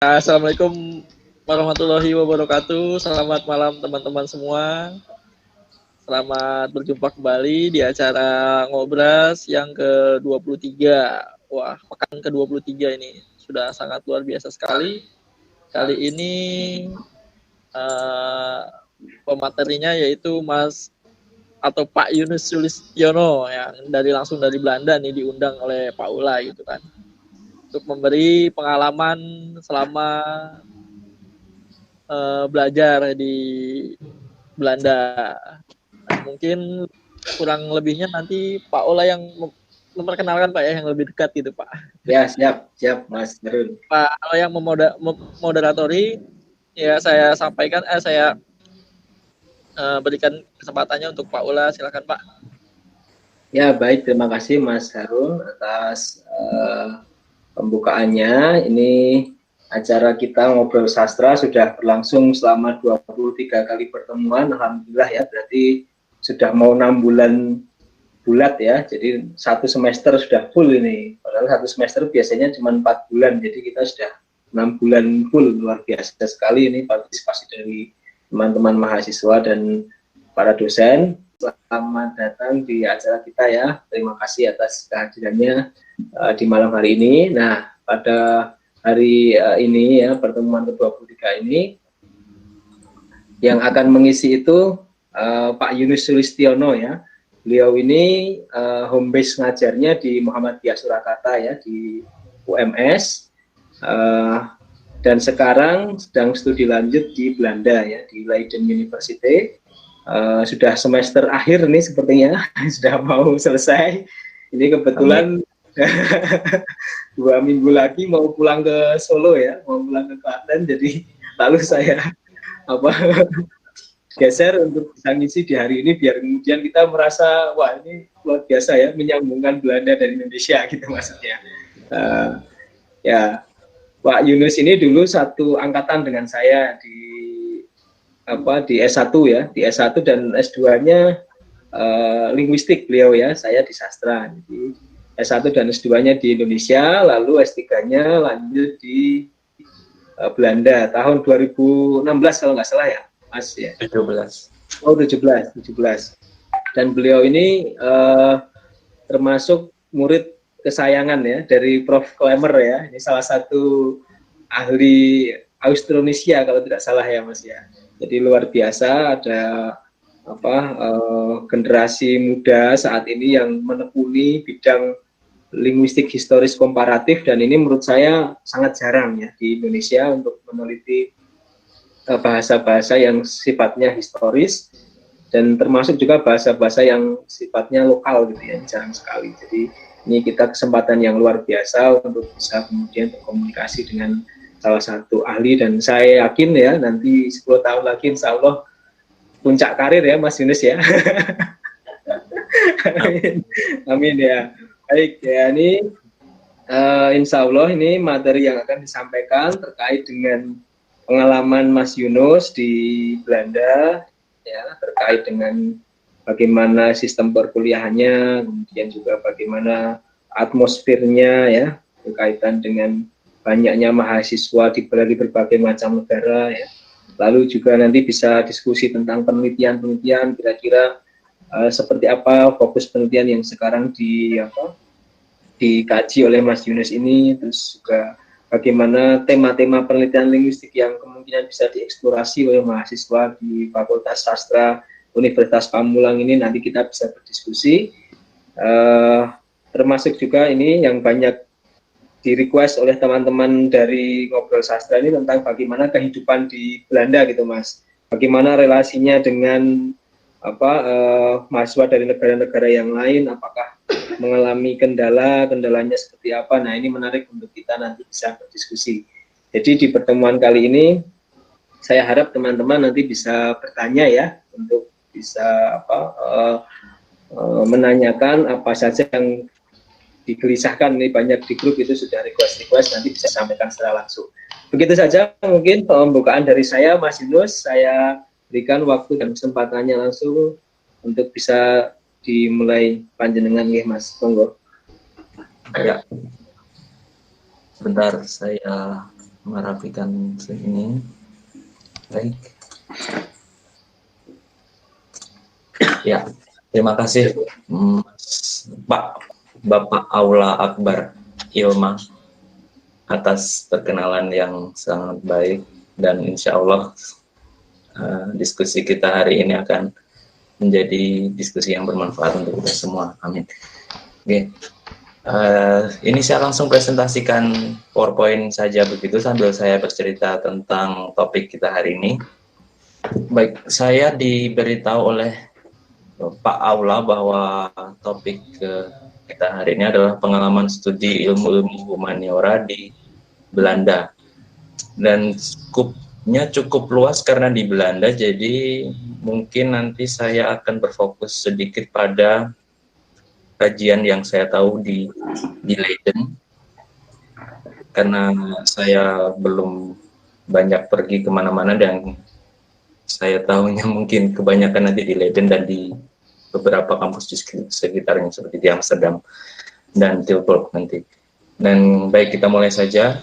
Assalamualaikum warahmatullahi wabarakatuh. Selamat malam teman-teman semua. Selamat berjumpa kembali di acara Ngobras yang ke-23. Wah, pekan ke-23 ini sudah sangat luar biasa sekali. Kali ini pematerinya yaitu Mas atau Pak Yunus Sulistiono yang langsung dari Belanda nih, diundang oleh Pak Ula gitu kan, untuk memberi pengalaman selama belajar di Belanda. Nah, mungkin kurang lebihnya nanti Pak Ola yang memperkenalkan Pak ya, yang lebih dekat gitu Pak. Ya, siap Mas Darul. Pak Ola yang memoderatori, ya saya sampaikan, saya berikan kesempatannya untuk Pak Ola, silakan Pak. Ya, baik, terima kasih Mas Harun atas pembukaannya. Ini acara kita Ngobrol Sastra sudah berlangsung selama 23 kali pertemuan. Alhamdulillah ya, berarti sudah mau 6 bulan bulat ya. Jadi satu semester sudah full ini. Padahal satu semester biasanya cuma 4 bulan. Jadi kita sudah 6 bulan full. Luar biasa sekali ini partisipasi dari teman-teman mahasiswa dan para dosen. Selamat datang di acara kita ya. Terima kasih atas kehadirannya di malam hari ini. Nah, pada hari ini ya, pertemuan ke-23 ini, yang akan mengisi itu Pak Yunus Sulistiono ya. Beliau ini home base ngajarnya di Muhammadiyah Surakarta ya, di UMS, dan sekarang sedang studi lanjut di Belanda ya, di Leiden University. Sudah semester akhir nih sepertinya, sudah mau selesai. Ini kebetulan 2 minggu lagi mau pulang ke Solo ya, mau pulang ke Klaten. Jadi lalu saya geser untuk bisa ngisi di hari ini, biar kemudian kita merasa wah ini luar biasa ya, menyambungkan Belanda dan Indonesia gitu maksudnya. Ya, Pak Yunus ini dulu satu angkatan dengan saya di S1 ya, di S1 dan S2-nya linguistik beliau ya, saya di sastra. Jadi S1 dan S2-nya di Indonesia, lalu S3-nya lanjut di Belanda tahun 2016 kalau nggak salah ya, Mas ya. 17. Oh, 17. Dan beliau ini termasuk murid kesayangan ya dari Prof. Klemer ya. Ini salah satu ahli Austronesia kalau tidak salah ya Mas ya. Jadi luar biasa, ada generasi muda saat ini yang menekuni bidang linguistik historis komparatif, dan ini menurut saya sangat jarang ya di Indonesia untuk meneliti bahasa-bahasa yang sifatnya historis, dan termasuk juga bahasa-bahasa yang sifatnya lokal gitu ya, jarang sekali. Jadi ini kita kesempatan yang luar biasa untuk bisa kemudian berkomunikasi dengan salah satu ahli, dan saya yakin ya nanti 10 tahun lagi insya Allah puncak karir ya Mas Yunus ya. Amin. Amin ya. Baik ya, ini insya Allah ini materi yang akan disampaikan terkait dengan pengalaman Mas Yunus di Belanda ya, terkait dengan bagaimana sistem perkuliahannya, kemudian juga bagaimana atmosfernya ya, berkaitan dengan banyaknya mahasiswa di berbagai macam negara ya. Lalu juga nanti bisa diskusi tentang penelitian kira-kira seperti apa fokus penelitian yang sekarang dikaji oleh Mas Yunus ini, terus juga bagaimana tema-tema penelitian linguistik yang kemungkinan bisa dieksplorasi oleh mahasiswa di Fakultas Sastra Universitas Pamulang ini, nanti kita bisa berdiskusi. Termasuk juga ini yang banyak di request oleh teman-teman dari Ngobrol Sastra ini tentang bagaimana kehidupan di Belanda gitu Mas. Bagaimana relasinya dengan mahasiswa dari negara-negara yang lain, apakah mengalami kendalanya seperti apa. Nah, ini menarik untuk kita nanti bisa berdiskusi. Jadi di pertemuan kali ini saya harap teman-teman nanti bisa bertanya ya, untuk bisa menanyakan apa saja yang digelisahkan. Ini banyak di grup itu sudah request, nanti bisa sampaikan secara langsung. Begitu saja mungkin pembukaan dari saya, Mas Yunus. Saya berikan waktu dan kesempatannya langsung untuk bisa dimulai panjenengan nih Mas, monggo. Ya. Sebentar saya merapikan ini. Baik. Ya, terima kasih Bapak Aula Akbar Ilma atas perkenalan yang sangat baik, dan insya Allah diskusi kita hari ini akan menjadi diskusi yang bermanfaat untuk kita semua. Amin. Oke. Ini saya langsung presentasikan PowerPoint saja begitu sambil saya bercerita tentang topik kita hari ini. Baik, saya diberitahu oleh Pak Aula bahwa topik kita hari ini adalah pengalaman studi ilmu-ilmu humaniora di Belanda, dan skupnya cukup luas karena di Belanda, jadi mungkin nanti saya akan berfokus sedikit pada kajian yang saya tahu di Leiden, karena saya belum banyak pergi kemana-mana dan saya tahunya mungkin kebanyakan nanti di Leiden dan di beberapa kampus di sekitarnya seperti di Amsterdam dan Tilburg nanti. Dan baik, kita mulai saja.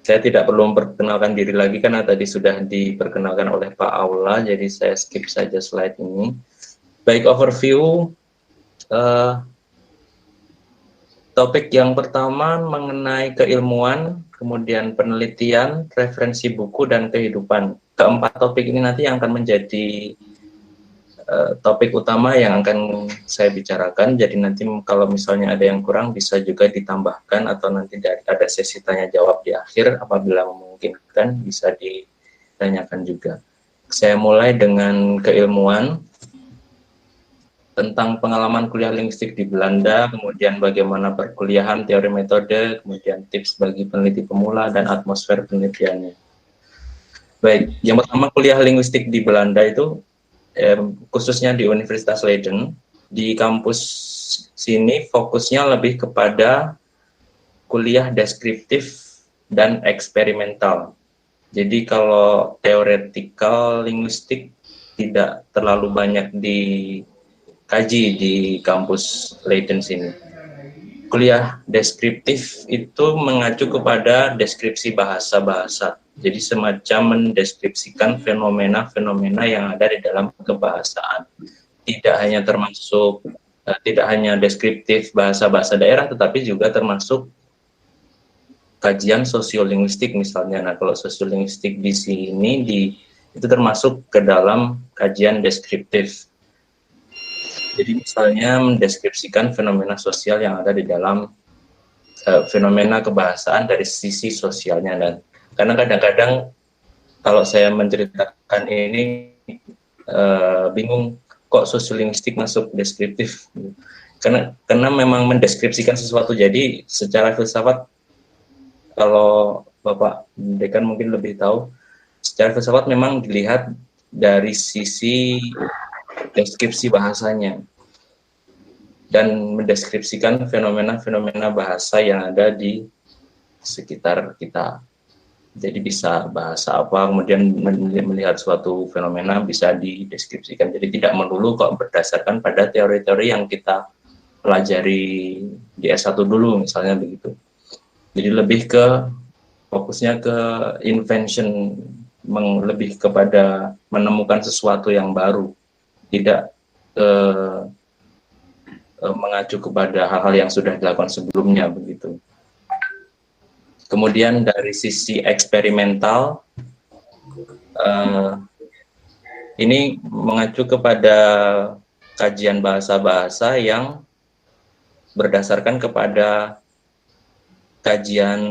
Saya tidak perlu memperkenalkan diri lagi karena tadi sudah diperkenalkan oleh Pak Aula, jadi saya skip saja slide ini. Baik, overview. Topik yang pertama mengenai keilmuan, kemudian penelitian, referensi buku, dan kehidupan. Keempat topik ini nanti yang akan menjadi topik utama yang akan saya bicarakan. Jadi nanti kalau misalnya ada yang kurang bisa juga ditambahkan, atau nanti ada sesi tanya jawab di akhir apabila memungkinkan bisa ditanyakan juga. Saya mulai dengan keilmuan, tentang pengalaman kuliah linguistik di Belanda, kemudian bagaimana perkuliahan, teori metode, kemudian tips bagi peneliti pemula, dan atmosfer penelitiannya. Baik, yang pertama kuliah linguistik di Belanda itu, khususnya di Universitas Leiden, di kampus sini fokusnya lebih kepada kuliah deskriptif dan eksperimental. Jadi kalau teoretikal linguistik tidak terlalu banyak dikaji di kampus Leiden sini. Kuliah deskriptif itu mengacu kepada deskripsi bahasa-bahasa. Jadi semacam mendeskripsikan fenomena-fenomena yang ada di dalam kebahasaan. Tidak hanya deskriptif bahasa-bahasa daerah, tetapi juga termasuk kajian sosiolinguistik misalnya. Nah, kalau sosiolinguistik di sini itu termasuk ke dalam kajian deskriptif. Jadi misalnya mendeskripsikan fenomena sosial yang ada di dalam fenomena kebahasaan dari sisi sosialnya. Dan karena kadang-kadang kalau saya menceritakan ini bingung kok sosiolinguistik masuk deskriptif, karena memang mendeskripsikan sesuatu. Jadi secara filsafat, kalau Bapak Dekan mungkin lebih tahu, secara filsafat memang dilihat dari sisi deskripsi bahasanya dan mendeskripsikan fenomena-fenomena bahasa yang ada di sekitar kita. Jadi bisa bahasa apa, kemudian melihat suatu fenomena bisa dideskripsikan. Jadi tidak melulu kok berdasarkan pada teori-teori yang kita pelajari di S1 dulu misalnya begitu. Jadi lebih ke fokusnya ke invention, lebih kepada menemukan sesuatu yang baru, tidak mengacu kepada hal-hal yang sudah dilakukan sebelumnya begitu. Kemudian dari sisi eksperimental, ini mengacu kepada kajian bahasa-bahasa yang berdasarkan kepada kajian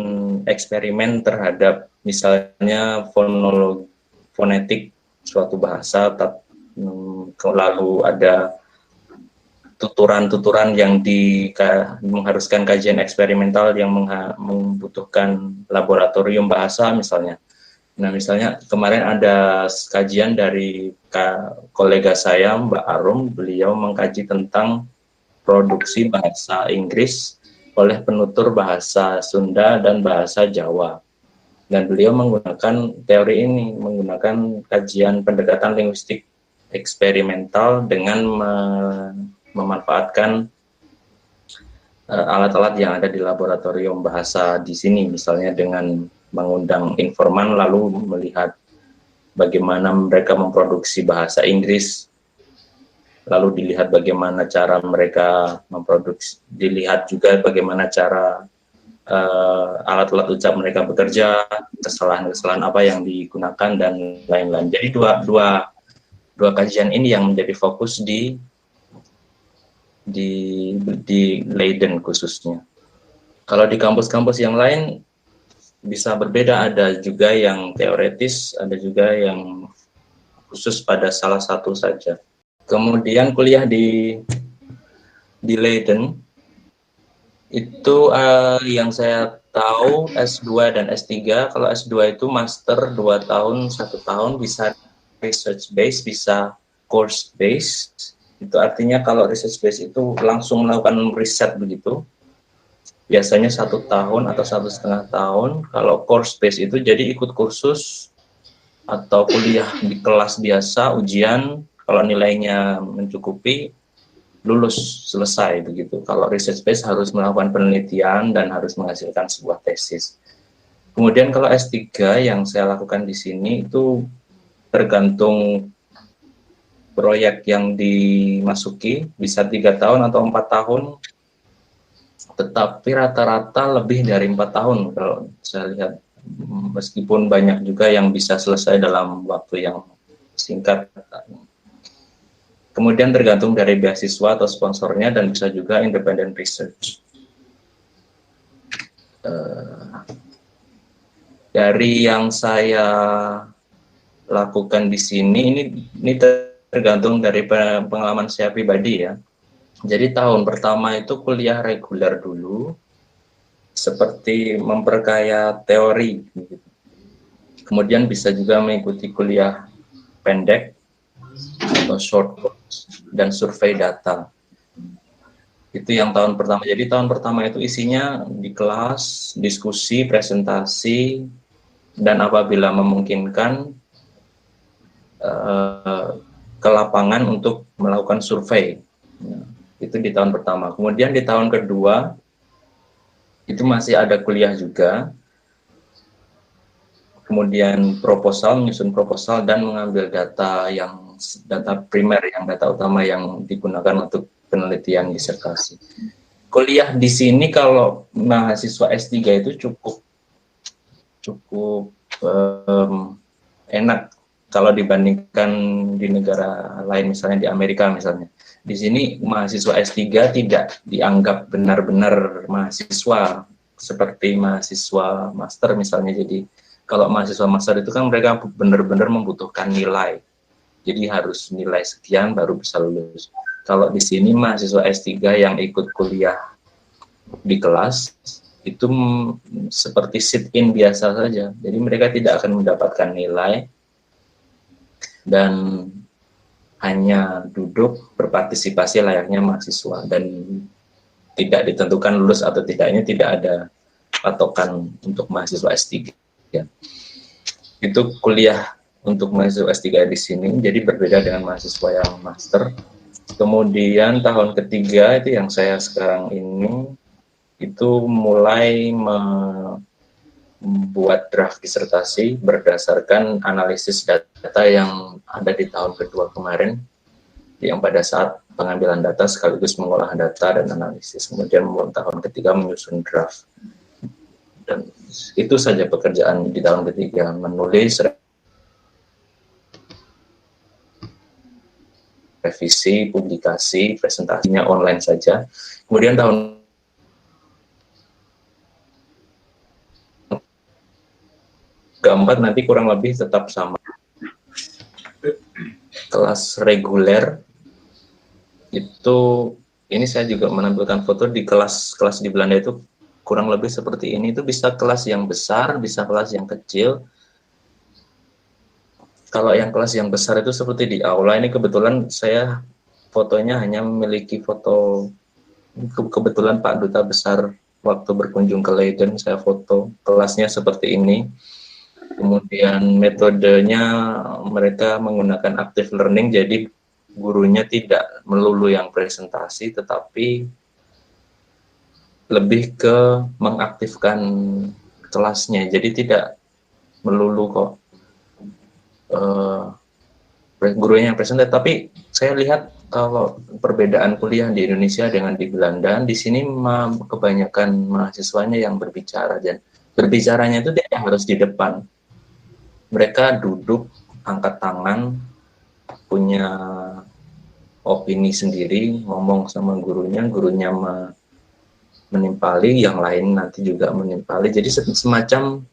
eksperimen terhadap misalnya fonetik suatu bahasa, lalu ada tuturan-tuturan yang mengharuskan kajian eksperimental yang membutuhkan laboratorium bahasa misalnya. Nah, misalnya kemarin ada kajian dari kolega saya, Mbak Arum, beliau mengkaji tentang produksi bahasa Inggris oleh penutur bahasa Sunda dan bahasa Jawa. Dan beliau menggunakan teori ini, menggunakan kajian pendekatan linguistik eksperimental dengan memanfaatkan alat-alat yang ada di laboratorium bahasa di sini, misalnya dengan mengundang informan lalu melihat bagaimana mereka memproduksi bahasa Inggris, lalu dilihat bagaimana cara mereka memproduksi, dilihat juga bagaimana cara alat-alat ucap mereka bekerja, kesalahan-kesalahan apa yang digunakan dan lain-lain. Jadi dua kajian ini yang menjadi fokus di Leiden khususnya. Kalau di kampus-kampus yang lain bisa berbeda, ada juga yang teoretis, ada juga yang khusus pada salah satu saja. Kemudian kuliah di Leiden itu yang saya tahu S2 dan S3. Kalau S2 itu master 2 tahun, 1 tahun, bisa research base, bisa course base. Itu artinya kalau research base itu langsung melakukan riset begitu, biasanya 1 tahun atau 1,5 tahun. Kalau course base itu jadi ikut kursus atau kuliah di kelas biasa, ujian, kalau nilainya mencukupi, lulus, selesai begitu. Kalau research base harus melakukan penelitian dan harus menghasilkan sebuah tesis. Kemudian kalau S3 yang saya lakukan di sini itu tergantung proyek yang dimasuki, bisa 3 tahun atau 4 tahun, tetapi rata-rata lebih dari 4 tahun kalau saya lihat, meskipun banyak juga yang bisa selesai dalam waktu yang singkat. Kemudian tergantung dari beasiswa atau sponsornya dan bisa juga independent research. Dari yang saya lakukan di sini, ini tergantung dari pengalaman saya pribadi ya. Jadi tahun pertama itu kuliah reguler dulu, seperti memperkaya teori. Kemudian bisa juga mengikuti kuliah pendek atau short course dan survei data. Itu yang tahun pertama. Jadi tahun pertama itu isinya di kelas, diskusi, presentasi, dan apabila memungkinkan ke lapangan untuk melakukan survei. Itu di tahun pertama. Kemudian di tahun kedua itu masih ada kuliah juga. Kemudian menyusun proposal dan mengambil data primer, yang data utama yang digunakan untuk penelitian disertasi. Kuliah di sini kalau mahasiswa S3 itu cukup enak kalau dibandingkan di negara lain, misalnya di Amerika misalnya. Di sini mahasiswa S3 tidak dianggap benar-benar mahasiswa seperti mahasiswa master misalnya. Jadi kalau mahasiswa master itu kan mereka benar-benar membutuhkan nilai. Jadi harus nilai sekian baru bisa lulus. Kalau di sini mahasiswa S3 yang ikut kuliah di kelas itu seperti sit-in biasa saja. Jadi mereka tidak akan mendapatkan nilai dan hanya duduk berpartisipasi layaknya mahasiswa, dan tidak ditentukan lulus atau tidaknya, tidak ada patokan untuk mahasiswa S3. Ya. Itu kuliah untuk mahasiswa S3 di sini, jadi berbeda dengan mahasiswa yang master. Kemudian tahun ketiga itu yang saya sekarang ini, itu mulai membuat draft disertasi berdasarkan analisis data yang ada di tahun kedua kemarin, yang pada saat pengambilan data sekaligus mengolah data dan analisis. Kemudian tahun ketiga menyusun draft. Dan itu saja pekerjaan di tahun ketiga, menulis, revisi, publikasi, presentasinya online saja. Kemudian tahun keempat nanti kurang lebih tetap sama. Kelas reguler itu, ini saya juga menampilkan foto di kelas di Belanda itu kurang lebih seperti ini. Itu bisa kelas yang besar, bisa kelas yang kecil. Kalau yang kelas yang besar itu seperti di aula, ini kebetulan saya fotonya hanya memiliki foto, kebetulan Pak Duta Besar waktu berkunjung ke Leiden saya foto kelasnya seperti ini. Kemudian metodenya mereka menggunakan active learning, jadi gurunya tidak melulu yang presentasi, tetapi lebih ke mengaktifkan kelasnya. Jadi tidak melulu kok gurunya yang presenter, tapi saya lihat kalau perbedaan kuliah di Indonesia dengan di Belanda, di sini kebanyakan mahasiswanya yang berbicara, dan berbicaranya itu tidak harus di depan. Mereka duduk, angkat tangan, punya opini sendiri, ngomong sama gurunya, gurunya menimpali, yang lain nanti juga menimpali. Jadi semacam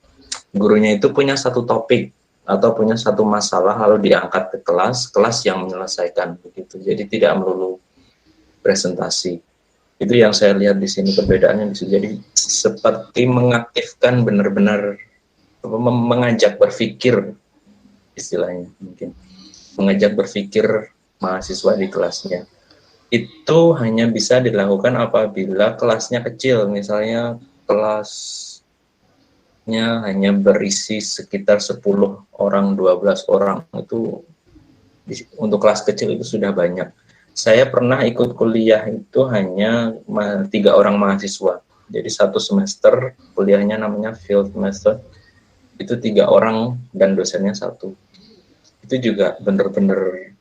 gurunya itu punya satu topik atau punya satu masalah lalu diangkat ke kelas yang menyelesaikan begitu. Jadi tidak melulu presentasi. Itu yang saya lihat di sini perbedaannya. Jadi seperti mengaktifkan benar-benar, mengajak berpikir istilahnya, mungkin mengajak berpikir mahasiswa di kelasnya. Itu hanya bisa dilakukan apabila kelasnya kecil, misalnya kelasnya hanya berisi sekitar 10 orang, 12 orang, itu untuk kelas kecil itu sudah banyak. Saya pernah ikut kuliah itu hanya 3 orang mahasiswa, jadi satu semester kuliahnya namanya field semester, itu 3 orang dan dosennya 1. Itu juga benar-benar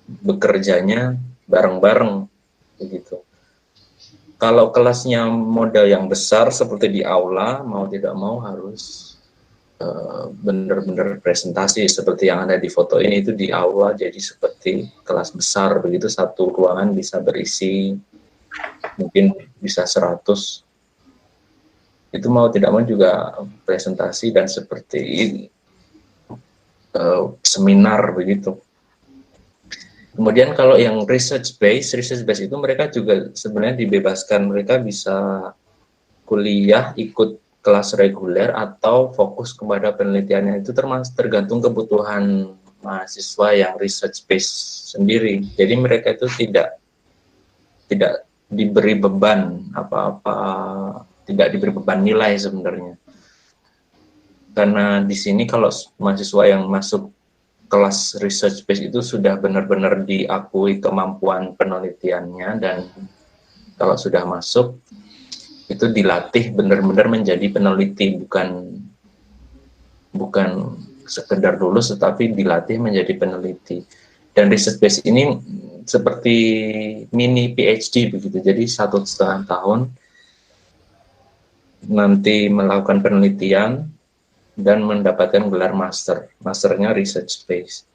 bekerjanya bareng-bareng begitu. Kalau kelasnya model yang besar seperti di aula, mau tidak mau harus benar-benar presentasi seperti yang ada di foto ini. Itu di aula, jadi seperti kelas besar begitu, satu ruangan bisa berisi mungkin bisa 100. Itu mau tidak mau juga presentasi dan seperti seminar begitu. Kemudian kalau yang research base itu mereka juga sebenarnya dibebaskan, mereka bisa kuliah ikut kelas reguler atau fokus kepada penelitiannya. Itu tergantung kebutuhan mahasiswa yang research base sendiri. Jadi mereka itu tidak diberi beban apa-apa, tidak diberi beban nilai sebenarnya. Karena di sini kalau mahasiswa yang masuk kelas research base itu sudah benar-benar diakui kemampuan penelitiannya, dan kalau sudah masuk itu dilatih benar-benar menjadi peneliti, bukan sekedar lulus tetapi dilatih menjadi peneliti. Dan research base ini seperti mini PhD begitu, jadi 1,5 tahun nanti melakukan penelitian dan mendapatkan gelar masternya research base,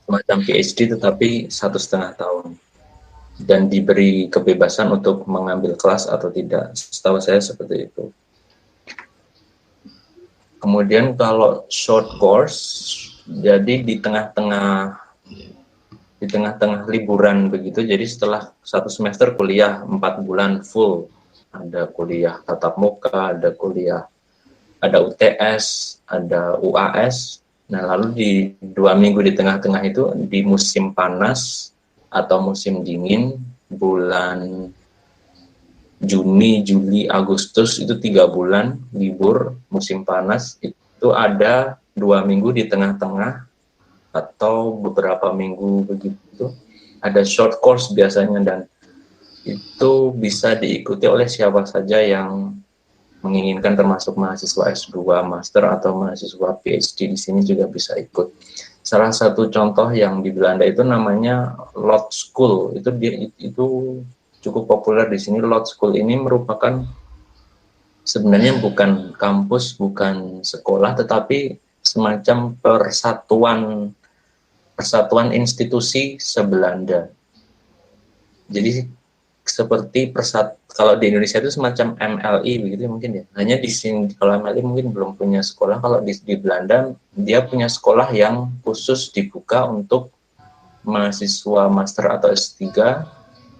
semacam PhD tetapi 1,5 tahun, dan diberi kebebasan untuk mengambil kelas atau tidak. Setahu saya seperti itu. Kemudian kalau short course, jadi di tengah-tengah liburan begitu, jadi setelah 1 semester kuliah 4 bulan full, ada kuliah tatap muka, ada UTS, ada UAS. Nah, lalu di 2 minggu di tengah-tengah itu, di musim panas atau musim dingin, bulan Juni, Juli, Agustus, itu 3 bulan libur musim panas, itu ada 2 minggu di tengah-tengah atau beberapa minggu begitu, ada short course biasanya, dan itu bisa diikuti oleh siapa saja yang menginginkan, termasuk mahasiswa S2, master, atau mahasiswa PhD di sini juga bisa ikut. Salah satu contoh yang di Belanda itu namanya Lot School. Itu cukup populer di sini. Lot School ini merupakan sebenarnya bukan kampus, bukan sekolah, tetapi semacam persatuan institusi se-Belanda. Jadi seperti kalau di Indonesia itu semacam MLI begitu mungkin ya. Hanya di sini kalau MLI mungkin belum punya sekolah. Kalau di Belanda dia punya sekolah yang khusus dibuka untuk mahasiswa master atau S3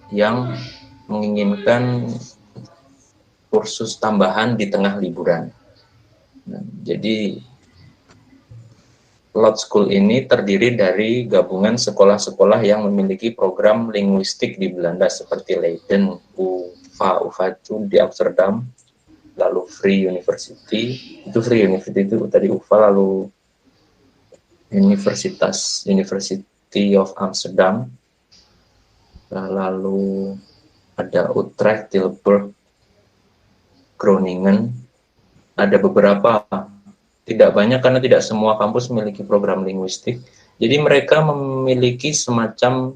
yang menginginkan kursus tambahan di tengah liburan. Nah, jadi Lot School ini terdiri dari gabungan sekolah-sekolah yang memiliki program linguistik di Belanda seperti Leiden, UvA itu di Amsterdam, lalu Vrije University itu tadi UvA, lalu University of Amsterdam, lalu ada Utrecht, Tilburg, Groningen, ada beberapa, tidak banyak karena tidak semua kampus memiliki program linguistik. Jadi mereka memiliki semacam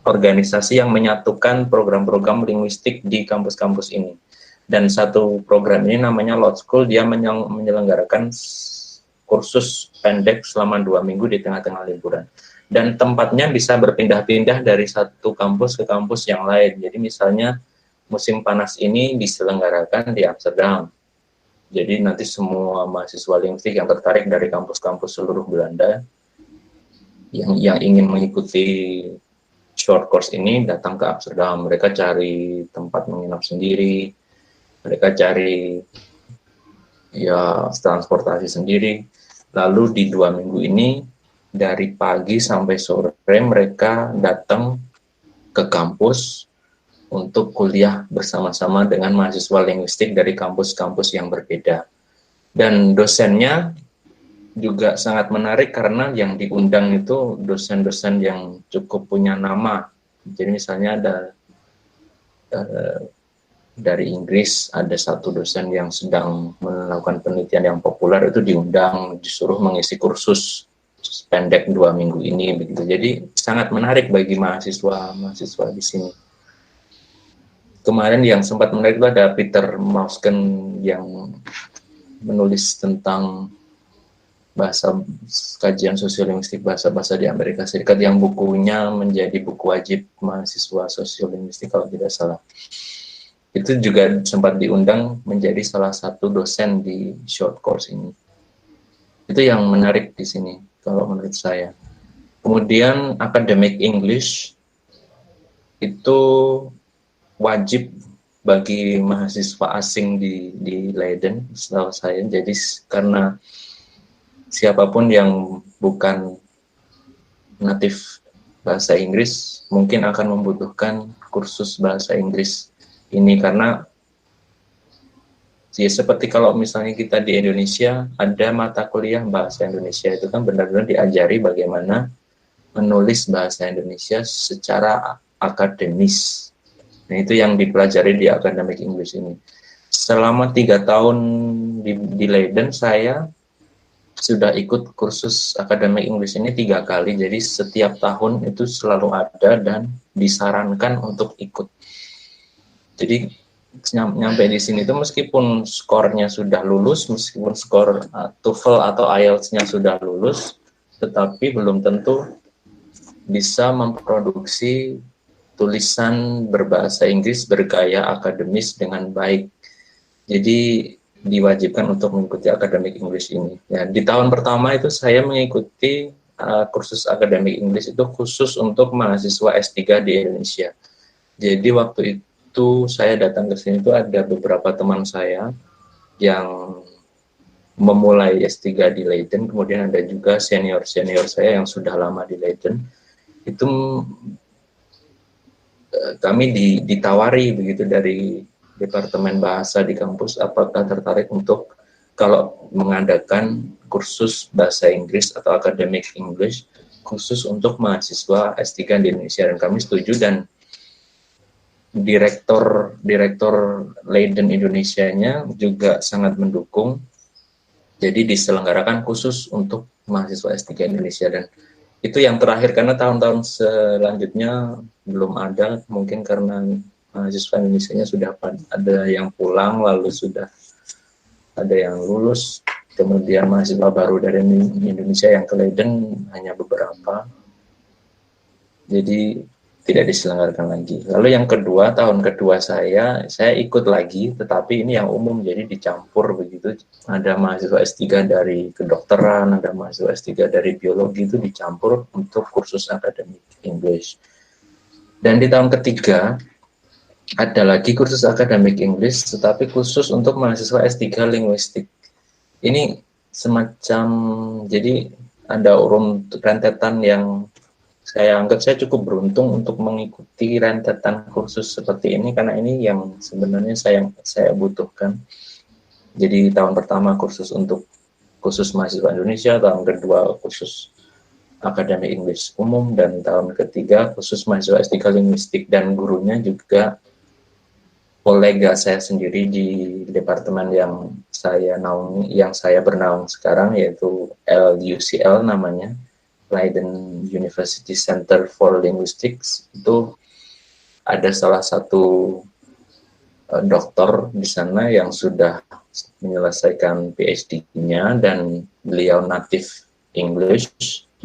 organisasi yang menyatukan program-program linguistik di kampus-kampus ini. Dan satu program ini namanya Lot School, dia menyelenggarakan kursus pendek selama 2 minggu di tengah-tengah liburan. Dan tempatnya bisa berpindah-pindah dari satu kampus ke kampus yang lain. Jadi misalnya musim panas ini diselenggarakan di Amsterdam. Jadi nanti semua mahasiswa linguistik yang tertarik dari kampus-kampus seluruh Belanda yang ingin mengikuti short course ini datang ke Amsterdam. Mereka cari tempat menginap sendiri, mereka cari ya transportasi sendiri. Lalu di 2 minggu ini dari pagi sampai sore mereka datang ke kampus untuk kuliah bersama-sama dengan mahasiswa linguistik dari kampus-kampus yang berbeda. Dan dosennya juga sangat menarik karena yang diundang itu dosen-dosen yang cukup punya nama. Jadi misalnya ada dari Inggris ada satu dosen yang sedang melakukan penelitian yang populer, itu diundang, disuruh mengisi kursus pendek 2 minggu ini begitu. Jadi sangat menarik bagi mahasiswa di sini. Kemarin yang sempat menarik itu ada Peter Mausken yang menulis tentang bahasa kajian sosiolinguistik bahasa-bahasa di Amerika Serikat yang bukunya menjadi buku wajib mahasiswa sosiolinguistik kalau tidak salah. Itu juga sempat diundang menjadi salah satu dosen di short course ini. Itu yang menarik di sini kalau menurut saya. Kemudian academic English itu wajib bagi mahasiswa asing di Leiden setahu saya. Jadi karena siapapun yang bukan natif bahasa Inggris mungkin akan membutuhkan kursus bahasa Inggris ini, karena ya seperti kalau misalnya kita di Indonesia ada mata kuliah bahasa Indonesia, itu kan benar-benar diajari bagaimana menulis bahasa Indonesia secara akademis. Nah, itu yang dipelajari di academic English ini. Selama 3 tahun di Leiden saya sudah ikut kursus akademik Inggris ini 3 kali, jadi setiap tahun itu selalu ada dan disarankan untuk ikut. Jadi nyampe di sini itu meskipun skornya sudah lulus, meskipun skor TOEFL atau IELTS-nya sudah lulus, tetapi belum tentu bisa memproduksi tulisan berbahasa Inggris bergaya akademis dengan baik. Jadi diwajibkan untuk mengikuti akademik English ini. Ya, di tahun pertama itu saya mengikuti kursus akademik English itu khusus untuk mahasiswa S3 di Indonesia. Jadi waktu itu saya datang ke sini itu ada beberapa teman saya yang memulai S3 di Leiden, kemudian ada juga senior-senior saya yang sudah lama di Leiden. Itu kami ditawari begitu dari Departemen Bahasa di kampus, apakah tertarik untuk kalau mengadakan kursus bahasa Inggris atau academic English khusus untuk mahasiswa S3 di Indonesia, dan kami setuju, dan direktur Leiden Indonesianya juga sangat mendukung. Jadi diselenggarakan khusus untuk mahasiswa S3 Indonesia, dan itu yang terakhir karena tahun-tahun selanjutnya belum ada, mungkin karena mahasiswa Indonesia sudah ada yang pulang, lalu sudah ada yang lulus, kemudian mahasiswa baru dari Indonesia yang ke Leiden hanya beberapa, jadi tidak diselenggarakan lagi. Lalu yang kedua, tahun kedua saya ikut lagi, tetapi ini yang umum, jadi dicampur begitu. Ada mahasiswa S3 dari kedokteran, ada mahasiswa S3 dari biologi, itu dicampur untuk kursus akademik English. Dan di tahun ketiga ada lagi kursus akademik English, tetapi khusus untuk mahasiswa S3 linguistik. Ini semacam, jadi ada rentetan yang saya anggap saya cukup beruntung untuk mengikuti rentetan kursus seperti ini, karena ini yang sebenarnya saya butuhkan. Jadi tahun pertama khusus mahasiswa Indonesia, tahun kedua khusus akademik Inggris umum, dan tahun ketiga khusus mahasiswa S3 linguistik, dan gurunya juga kolega saya sendiri di departemen yang saya naungi, yang saya bernaung sekarang, yaitu LUCL namanya, Leiden University Center for Linguistics. Itu ada salah satu doktor di sana yang sudah menyelesaikan PhD-nya, dan beliau native English,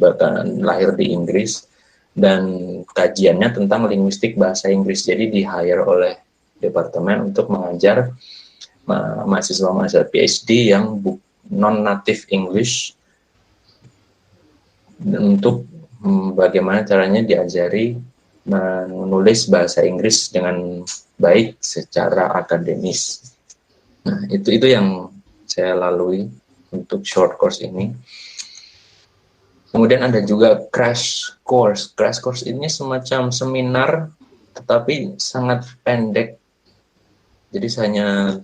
bahkan lahir di Inggris, dan kajiannya tentang linguistik bahasa Inggris. Jadi di-hire oleh departemen untuk mengajar mahasiswa-mahasiswa PhD yang non-native English, untuk bagaimana caranya diajari menulis bahasa Inggris dengan baik secara akademis. Nah, itu yang saya lalui untuk short course ini. Kemudian ada juga crash course. Crash course ini semacam seminar, tetapi sangat pendek. Jadi hanya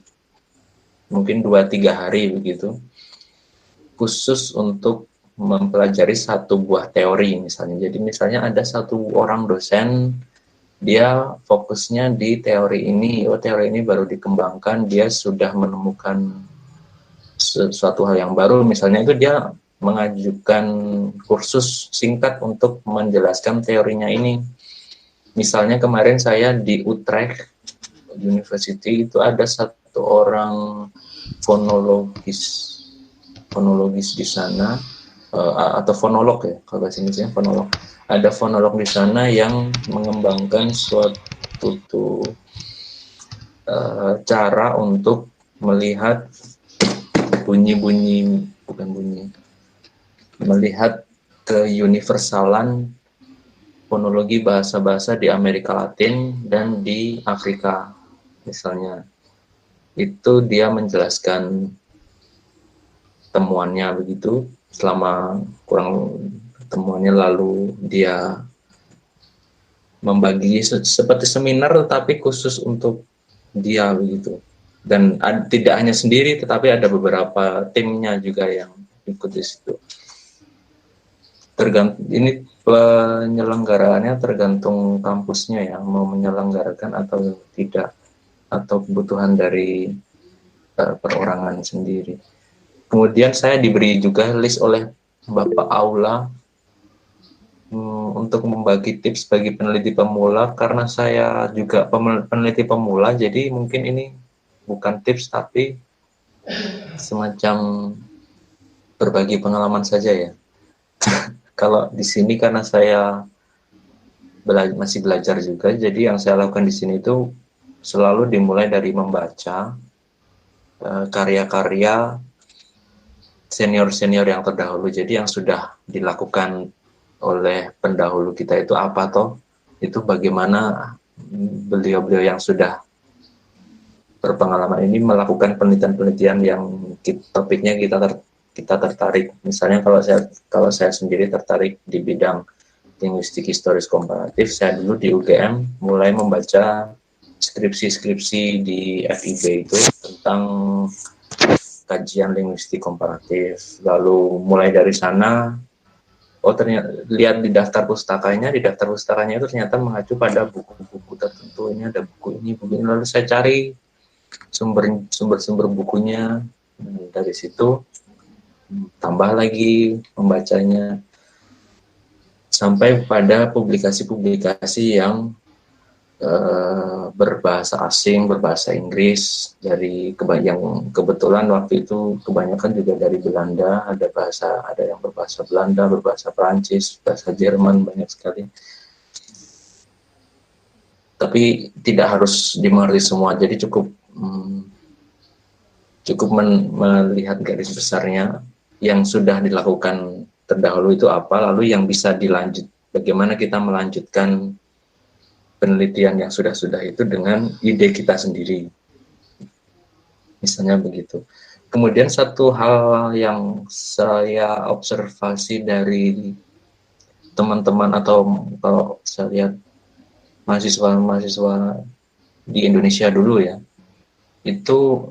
mungkin 2-3 hari begitu, khusus untuk mempelajari satu buah teori misalnya. Jadi misalnya ada satu orang dosen, dia fokusnya di teori ini, teori ini baru dikembangkan, dia sudah menemukan sesuatu hal yang baru, misalnya itu dia mengajukan kursus singkat untuk menjelaskan teorinya ini. Misalnya kemarin saya di Utrecht University, itu ada satu orang fonologis di sana, atau fonolog ya, kalau bahasa Inggrisnya fonolog. Ada fonolog di sana yang mengembangkan suatu cara untuk melihat melihat keuniversalan fonologi bahasa-bahasa di Amerika Latin dan di Afrika misalnya. Itu dia menjelaskan temuannya begitu selama temuannya, lalu dia membagi seperti seminar tetapi khusus untuk dia begitu. Dan tidak hanya sendiri, tetapi ada beberapa timnya juga yang ikut di situ. Ini penyelenggaraannya tergantung kampusnya ya, mau menyelenggarakan atau tidak, atau kebutuhan dari perorangan sendiri. Kemudian saya diberi juga list oleh Bapak Aula untuk membagi tips bagi peneliti pemula, karena saya juga peneliti pemula, jadi mungkin ini bukan tips tapi semacam berbagi pengalaman saja ya. Kalau di sini karena saya masih belajar juga, jadi yang saya lakukan di sini itu selalu dimulai dari membaca karya-karya senior-senior yang terdahulu. Jadi yang sudah dilakukan oleh pendahulu kita itu apa toh? Itu bagaimana beliau-beliau yang sudah berpengalaman ini melakukan penelitian-penelitian yang topiknya kita tertarik. Misalnya kalau saya sendiri tertarik di bidang linguistik historis komparatif, saya dulu di UGM mulai membaca skripsi-skripsi di FIB itu tentang kajian linguistik komparatif. Lalu mulai dari sana, ternyata lihat di daftar pustakanya itu ternyata mengacu pada buku-buku tertentu. Ini ada buku ini. Lalu saya cari sumber bukunya, dari situ tambah lagi membacanya sampai pada publikasi-publikasi yang berbahasa asing, berbahasa Inggris, yang kebetulan waktu itu kebanyakan juga dari Belanda, ada yang berbahasa Belanda, berbahasa Perancis, bahasa Jerman, banyak sekali. Tapi tidak harus dimengerti semua, jadi cukup melihat garis besarnya yang sudah dilakukan terdahulu itu apa, lalu yang bisa dilanjut, bagaimana kita melanjutkan penelitian yang sudah itu dengan ide kita sendiri, misalnya begitu. Kemudian satu hal yang saya observasi dari teman-teman, atau kalau saya lihat mahasiswa di Indonesia dulu ya, itu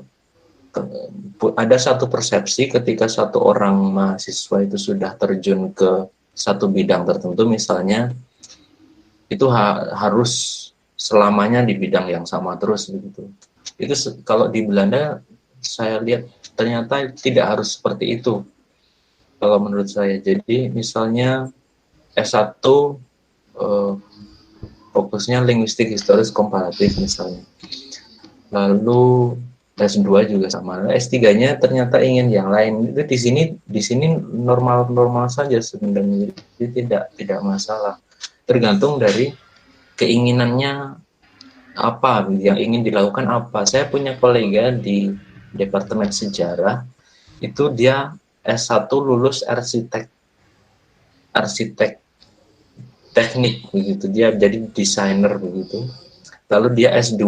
ada satu persepsi ketika satu orang mahasiswa itu sudah terjun ke satu bidang tertentu, misalnya itu harus selamanya di bidang yang sama terus begitu. Itu kalau di Belanda saya lihat ternyata tidak harus seperti itu kalau menurut saya. Jadi misalnya S1 fokusnya linguistik historis komparatif misalnya. Lalu S2 juga sama. S3-nya ternyata ingin yang lain. Itu di sini normal-normal saja sebenarnya. Jadi tidak masalah. Tergantung dari keinginannya apa yang ingin dilakukan apa. Saya punya kolega di Departemen Sejarah, itu dia S1 lulus arsitek teknik begitu, dia jadi desainer begitu. Lalu dia S2,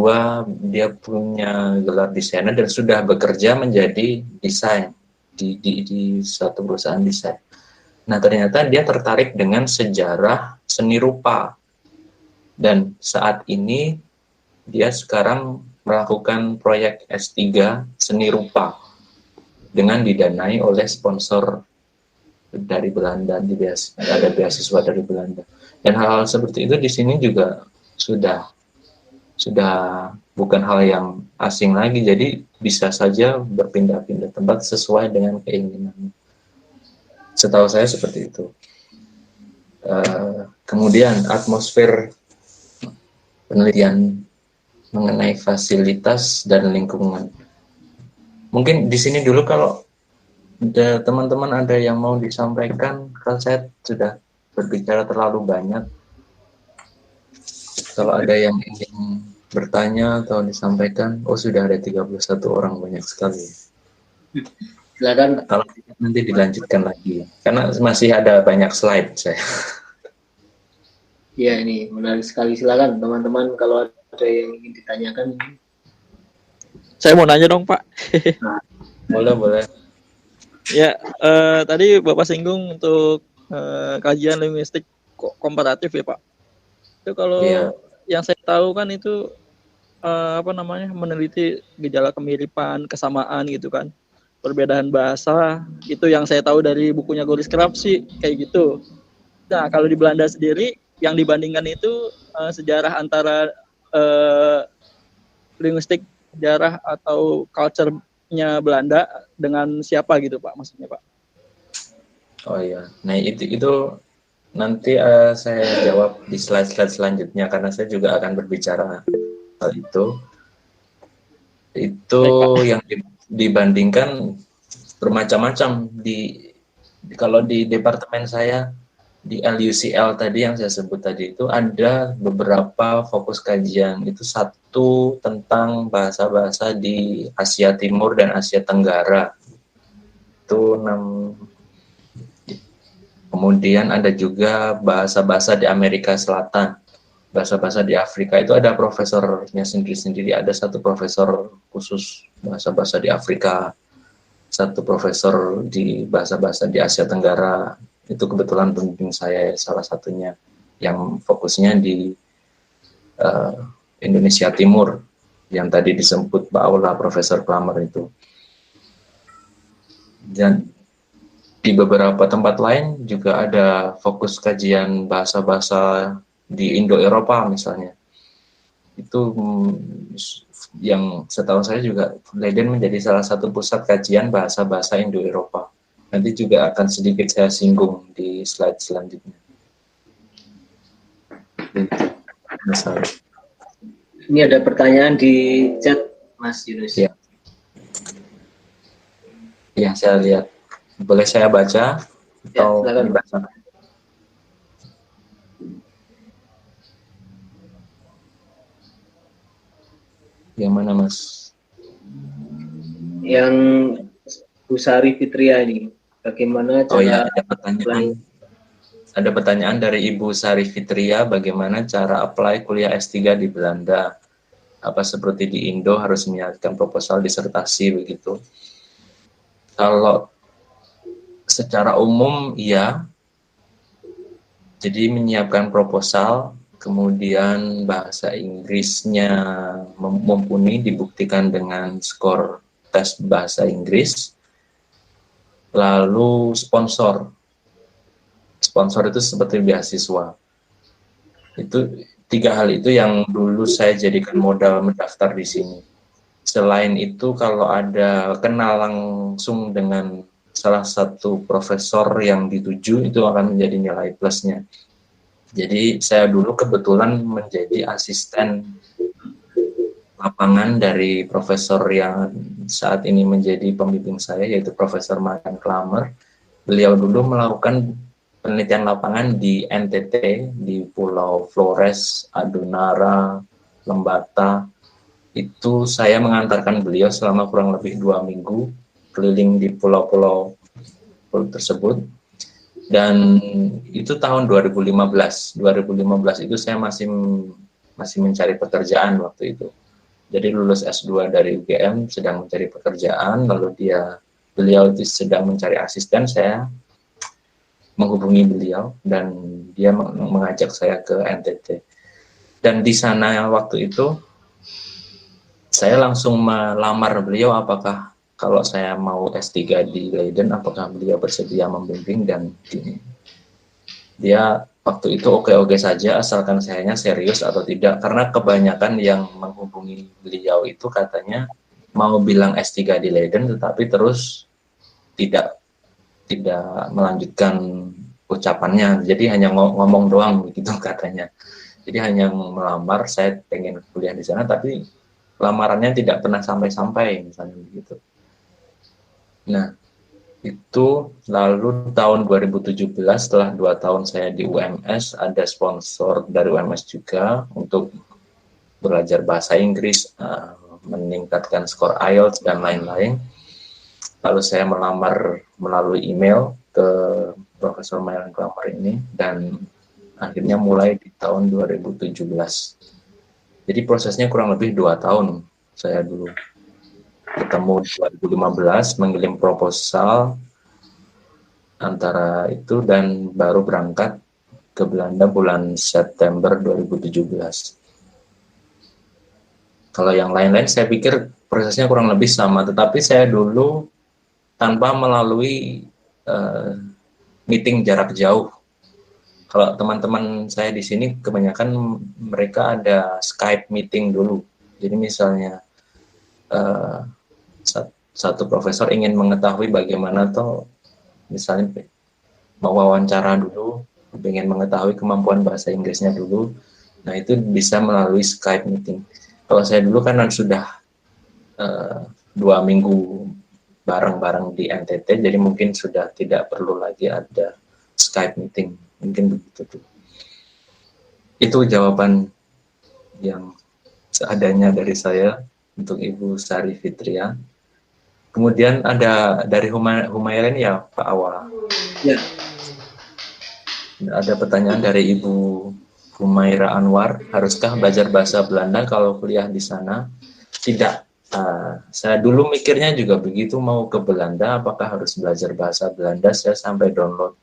dia punya gelar desainer dan sudah bekerja menjadi desain di satu perusahaan desain. Nah, ternyata dia tertarik dengan sejarah seni rupa. Dan saat ini dia sekarang melakukan proyek S3 seni rupa dengan didanai oleh sponsor dari Belanda, ada beasiswa dari Belanda. Dan hal-hal seperti itu di sini juga sudah bukan hal yang asing lagi, jadi bisa saja berpindah-pindah tempat sesuai dengan keinginan. Setahu saya seperti itu. Kemudian atmosfer penelitian mengenai fasilitas dan lingkungan. Mungkin di sini dulu, kalau teman-teman ada yang mau disampaikan, kalau saya sudah berbicara terlalu banyak. Kalau ada yang ingin bertanya atau disampaikan, sudah ada 31 orang, banyak sekali. Silakan. Kalau nanti dilanjutkan lagi, karena masih ada banyak slide saya. Ya, ini menarik sekali. Silakan teman-teman, kalau ada yang ingin ditanyakan. Saya mau nanya dong, Pak. Boleh. Ya, tadi Bapak singgung untuk kajian linguistik komparatif ya, Pak. Itu kalau yang saya tahu kan itu meneliti gejala kemiripan, kesamaan gitu kan. Perbedaan bahasa, itu yang saya tahu dari bukunya Goris Krab sih, kayak gitu. Nah, kalau di Belanda sendiri, yang dibandingkan itu sejarah antara linguistik, sejarah atau culture-nya Belanda dengan siapa gitu, Pak, maksudnya, Pak? Oh iya, nah itu nanti saya jawab di slide-slide selanjutnya, karena saya juga akan berbicara hal itu. Itu yang dibandingkan bermacam-macam. Kalau di departemen saya, di LUCL tadi yang saya sebut tadi, itu ada beberapa fokus kajian. Itu satu tentang bahasa-bahasa di Asia Timur dan Asia Tenggara. Itu kemudian ada juga bahasa-bahasa di Amerika Selatan, bahasa-bahasa di Afrika. Itu ada profesornya sendiri-sendiri. Ada satu profesor khusus bahasa-bahasa di Afrika, satu profesor di bahasa-bahasa di Asia Tenggara. Itu kebetulan pembimbing saya salah satunya, yang fokusnya di Indonesia Timur, yang tadi disebut Pak Aula, Profesor Klamer itu. Dan di beberapa tempat lain juga ada fokus kajian bahasa-bahasa di Indo-Eropa misalnya. Itu yang setahu saya juga Leiden menjadi salah satu pusat kajian bahasa-bahasa Indo-Eropa. Nanti juga akan sedikit saya singgung di slide selanjutnya. Ini ada pertanyaan di chat, Mas Yunus. Ya, saya lihat. Boleh saya baca atau dibaca? Yang mana, Mas? Yang Bu Sari Fitria ini, bagaimana cara? Oh ya, ada pertanyaan dari Ibu Sari Fitria, bagaimana cara apply kuliah S3 di Belanda? Apa seperti di Indo harus menyiapkan proposal disertasi begitu? Kalau secara umum iya, jadi menyiapkan proposal, kemudian bahasa Inggrisnya mumpuni, dibuktikan dengan skor tes bahasa Inggris, lalu sponsor sponsor itu seperti beasiswa. Itu 3 hal itu yang dulu saya jadikan modal mendaftar di sini. Selain itu, kalau ada kenal langsung dengan salah satu profesor yang dituju, itu akan menjadi nilai plusnya. Jadi saya dulu kebetulan menjadi asisten lapangan dari profesor yang saat ini menjadi pembimbing saya, yaitu Profesor Marian Klamer. Beliau dulu melakukan penelitian lapangan di NTT, di Pulau Flores, Adunara, Lembata. Itu saya mengantarkan beliau selama kurang lebih 2 minggu keliling di pulau-pulau tersebut. Dan itu tahun 2015. 2015 itu saya masih mencari pekerjaan waktu itu. Jadi lulus S2 dari UGM, sedang mencari pekerjaan, lalu beliau itu sedang mencari asisten, saya menghubungi beliau dan dia mengajak saya ke NTT. Dan di sana waktu itu saya langsung melamar beliau apakah kalau saya mau S3 di Leiden apakah beliau bersedia membimbing, dan dia waktu itu oke-oke saja asalkan sayanya serius atau tidak, karena kebanyakan yang menghubungi beliau itu katanya mau bilang S3 di Leiden tetapi terus tidak melanjutkan ucapannya, jadi hanya ngomong doang begitu katanya. Jadi hanya melamar, saya pengen kuliah di sana, tapi lamarannya tidak pernah sampai-sampai misalnya begitu. Nah, itu lalu tahun 2017 setelah 2 tahun saya di UMS, ada sponsor dari UMS juga untuk belajar bahasa Inggris, meningkatkan skor IELTS dan lain-lain. Lalu saya melamar melalui email ke Profesor Marian Klamer ini, dan akhirnya mulai di tahun 2017. Jadi prosesnya kurang lebih 2 tahun. Saya dulu ketemu di 2015, mengirim proposal antara itu, dan baru berangkat ke Belanda bulan September 2017. Kalau yang lain-lain saya pikir prosesnya kurang lebih sama, tetapi saya dulu tanpa melalui meeting jarak jauh. Kalau teman-teman saya di sini kebanyakan mereka ada Skype meeting dulu. Jadi misalnya satu profesor ingin mengetahui bagaimana toh, misalnya mau wawancara dulu, ingin mengetahui kemampuan bahasa Inggrisnya dulu. Nah itu bisa melalui Skype meeting. Kalau saya dulu kan sudah 2 minggu bareng-bareng di NTT, jadi mungkin sudah tidak perlu lagi ada Skype meeting, mungkin begitu tuh. Itu jawaban yang seadanya dari saya untuk Ibu Sari Fitria. Kemudian ada dari Humayren ya Pak Awa. Ya. Ada pertanyaan dari Ibu Humaira Anwar, haruskah belajar bahasa Belanda kalau kuliah di sana? Tidak. Saya dulu mikirnya juga begitu, mau ke Belanda apakah harus belajar bahasa Belanda. Saya sampai download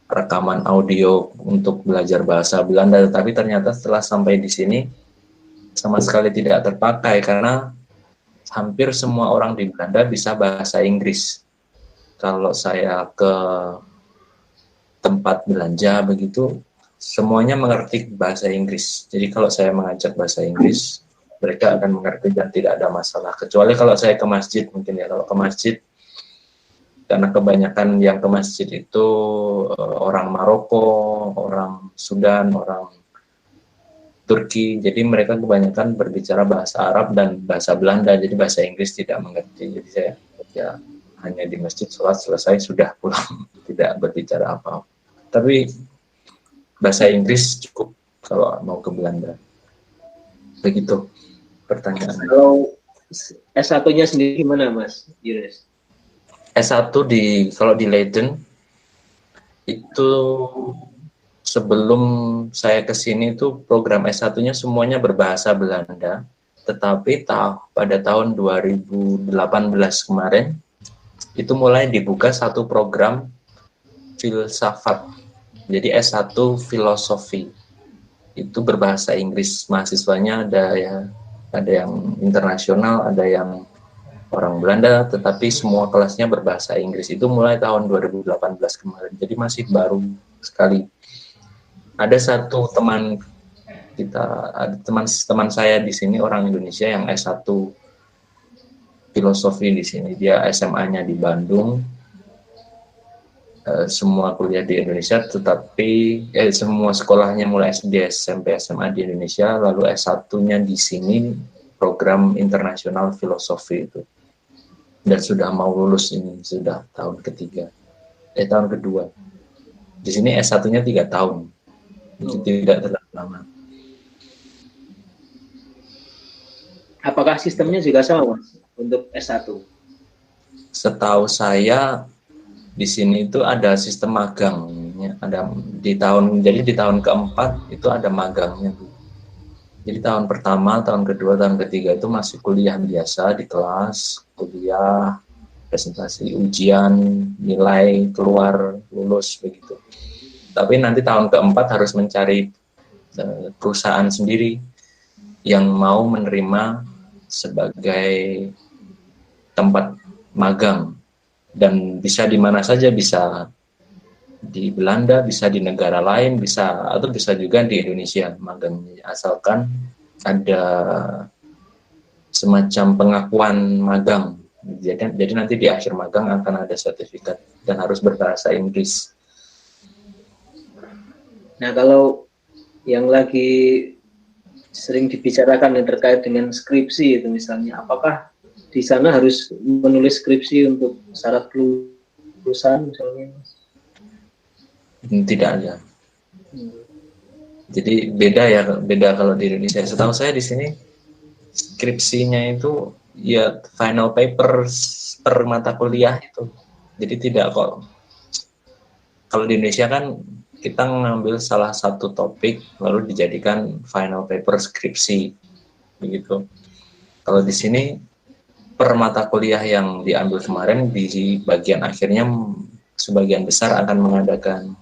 rekaman audio untuk belajar bahasa Belanda, tetapi ternyata setelah sampai di sini sama sekali tidak terpakai, karena hampir semua orang di Belanda bisa bahasa Inggris. Kalau saya ke tempat belanja begitu, semuanya mengerti bahasa Inggris. Jadi kalau saya mengajak bahasa Inggris, mereka akan mengerti dan tidak ada masalah. Kecuali kalau saya ke masjid mungkin ya. Kalau ke masjid, karena kebanyakan yang ke masjid itu orang Maroko, orang Sudan, orang Turki. Jadi mereka kebanyakan berbicara bahasa Arab dan bahasa Belanda. Jadi bahasa Inggris tidak mengerti. Jadi saya ya hanya di masjid, sholat selesai sudah pulang, tidak berbicara apa-apa. Tapi bahasa Inggris cukup kalau mau ke Belanda. Begitu pertanyaannya. Kalau S1-nya sendiri gimana Mas Yunus? S1 kalau di Leiden itu sebelum saya ke sini itu program S1-nya semuanya berbahasa Belanda, tetapi pada tahun 2018 kemarin itu mulai dibuka satu program filsafat. Jadi S1 filosofi. Itu berbahasa Inggris. Mahasiswanya ada yang internasional, ada yang orang Belanda, tetapi semua kelasnya berbahasa Inggris. Itu mulai tahun 2018 kemarin, jadi masih baru sekali. Ada satu teman kita, ada teman saya di sini orang Indonesia yang S1 filosofi di sini. Dia SMA-nya di Bandung, semua kuliah di Indonesia, tetapi semua sekolahnya mulai SD, SMP, SMA di Indonesia, lalu S1-nya di sini program internasional filosofi itu. Dan sudah mau lulus ini, sudah tahun kedua. Di sini S1-nya 3 tahun. Itu tidak terlalu lama. Apakah sistemnya juga sama, Mas, untuk S1? Setahu saya di sini itu ada sistem magang, ada jadi di tahun keempat itu ada magangnya. Jadi tahun pertama, tahun kedua, tahun ketiga itu masih kuliah biasa di kelas, kuliah, presentasi, ujian, nilai keluar, lulus begitu. Tapi nanti tahun keempat harus mencari perusahaan sendiri yang mau menerima sebagai tempat magang. Dan bisa di mana saja, bisa di Belanda, bisa di negara lain, atau bisa juga di Indonesia magangnya, asalkan ada semacam pengakuan magang. Jadi nanti di akhir magang akan ada sertifikat dan harus berbahasa Inggris. Nah, kalau yang lagi sering dibicarakan yang terkait dengan skripsi itu misalnya, apakah di sana harus menulis skripsi untuk syarat kelulusan misalnya? Tidak ada. Jadi beda kalau di Indonesia. Setahu saya di sini skripsinya itu ya final paper per mata kuliah itu. Jadi tidak kok. Kalau di Indonesia kan kita mengambil salah satu topik lalu dijadikan final paper skripsi begitu. Kalau di sini per mata kuliah yang diambil kemarin, di bagian akhirnya sebagian besar akan mengadakan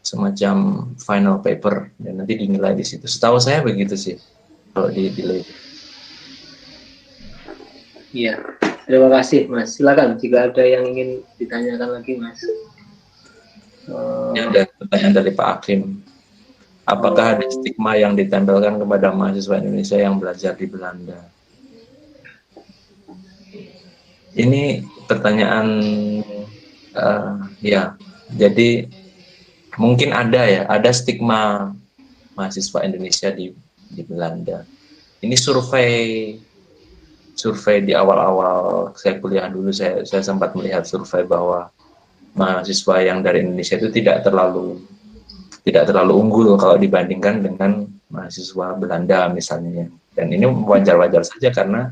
semacam final paper dan nanti dinilai di situ. Setahu saya begitu sih kalau di delay. Iya, terima kasih, Mas. Silakan jika ada yang ingin ditanyakan lagi, Mas. Ada pertanyaan dari Pak Hakim. Apakah ada stigma yang ditempelkan kepada mahasiswa Indonesia yang belajar di Belanda? Ini pertanyaan ya, jadi mungkin ada stigma mahasiswa Indonesia di Belanda. Ini survei di awal-awal saya kuliah dulu, saya sempat melihat survei bahwa mahasiswa yang dari Indonesia itu tidak terlalu unggul kalau dibandingkan dengan mahasiswa Belanda misalnya. Dan ini wajar-wajar saja karena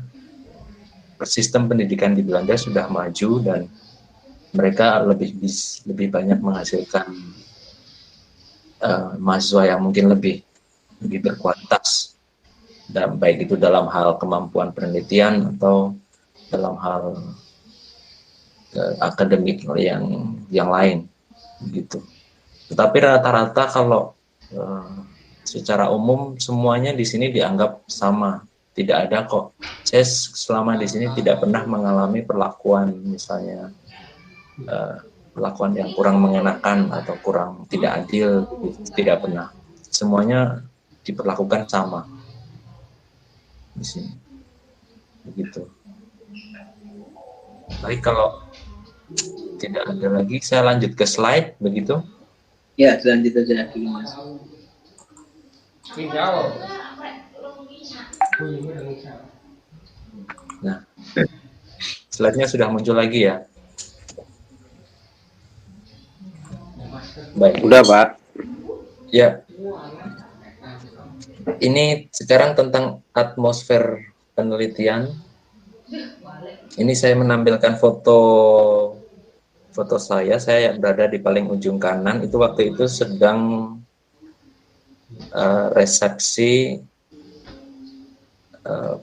sistem pendidikan di Belanda sudah maju dan mereka lebih banyak menghasilkan mahasiswa yang mungkin lebih berkualitas, dan baik itu dalam hal kemampuan penelitian atau dalam hal akademik yang lain gitu. Tetapi rata-rata kalau secara umum semuanya di sini dianggap sama. Tidak ada kok. Saya selama di sini tidak pernah mengalami perlakuan misalnya perlakuan yang kurang mengenakan atau kurang tidak adil, tidak pernah. Semuanya diperlakukan sama di sini. Begitu. Baik, kalau tidak ada lagi, saya lanjut ke slide, begitu? Ya, lanjut aja dulu, Mas. Nah, slide-nya sudah muncul lagi ya? Baik. Udah, Pak. Ya. Ini sekarang tentang atmosfer penelitian. Ini saya menampilkan foto saya berada di paling ujung kanan. Itu waktu itu sedang resepsi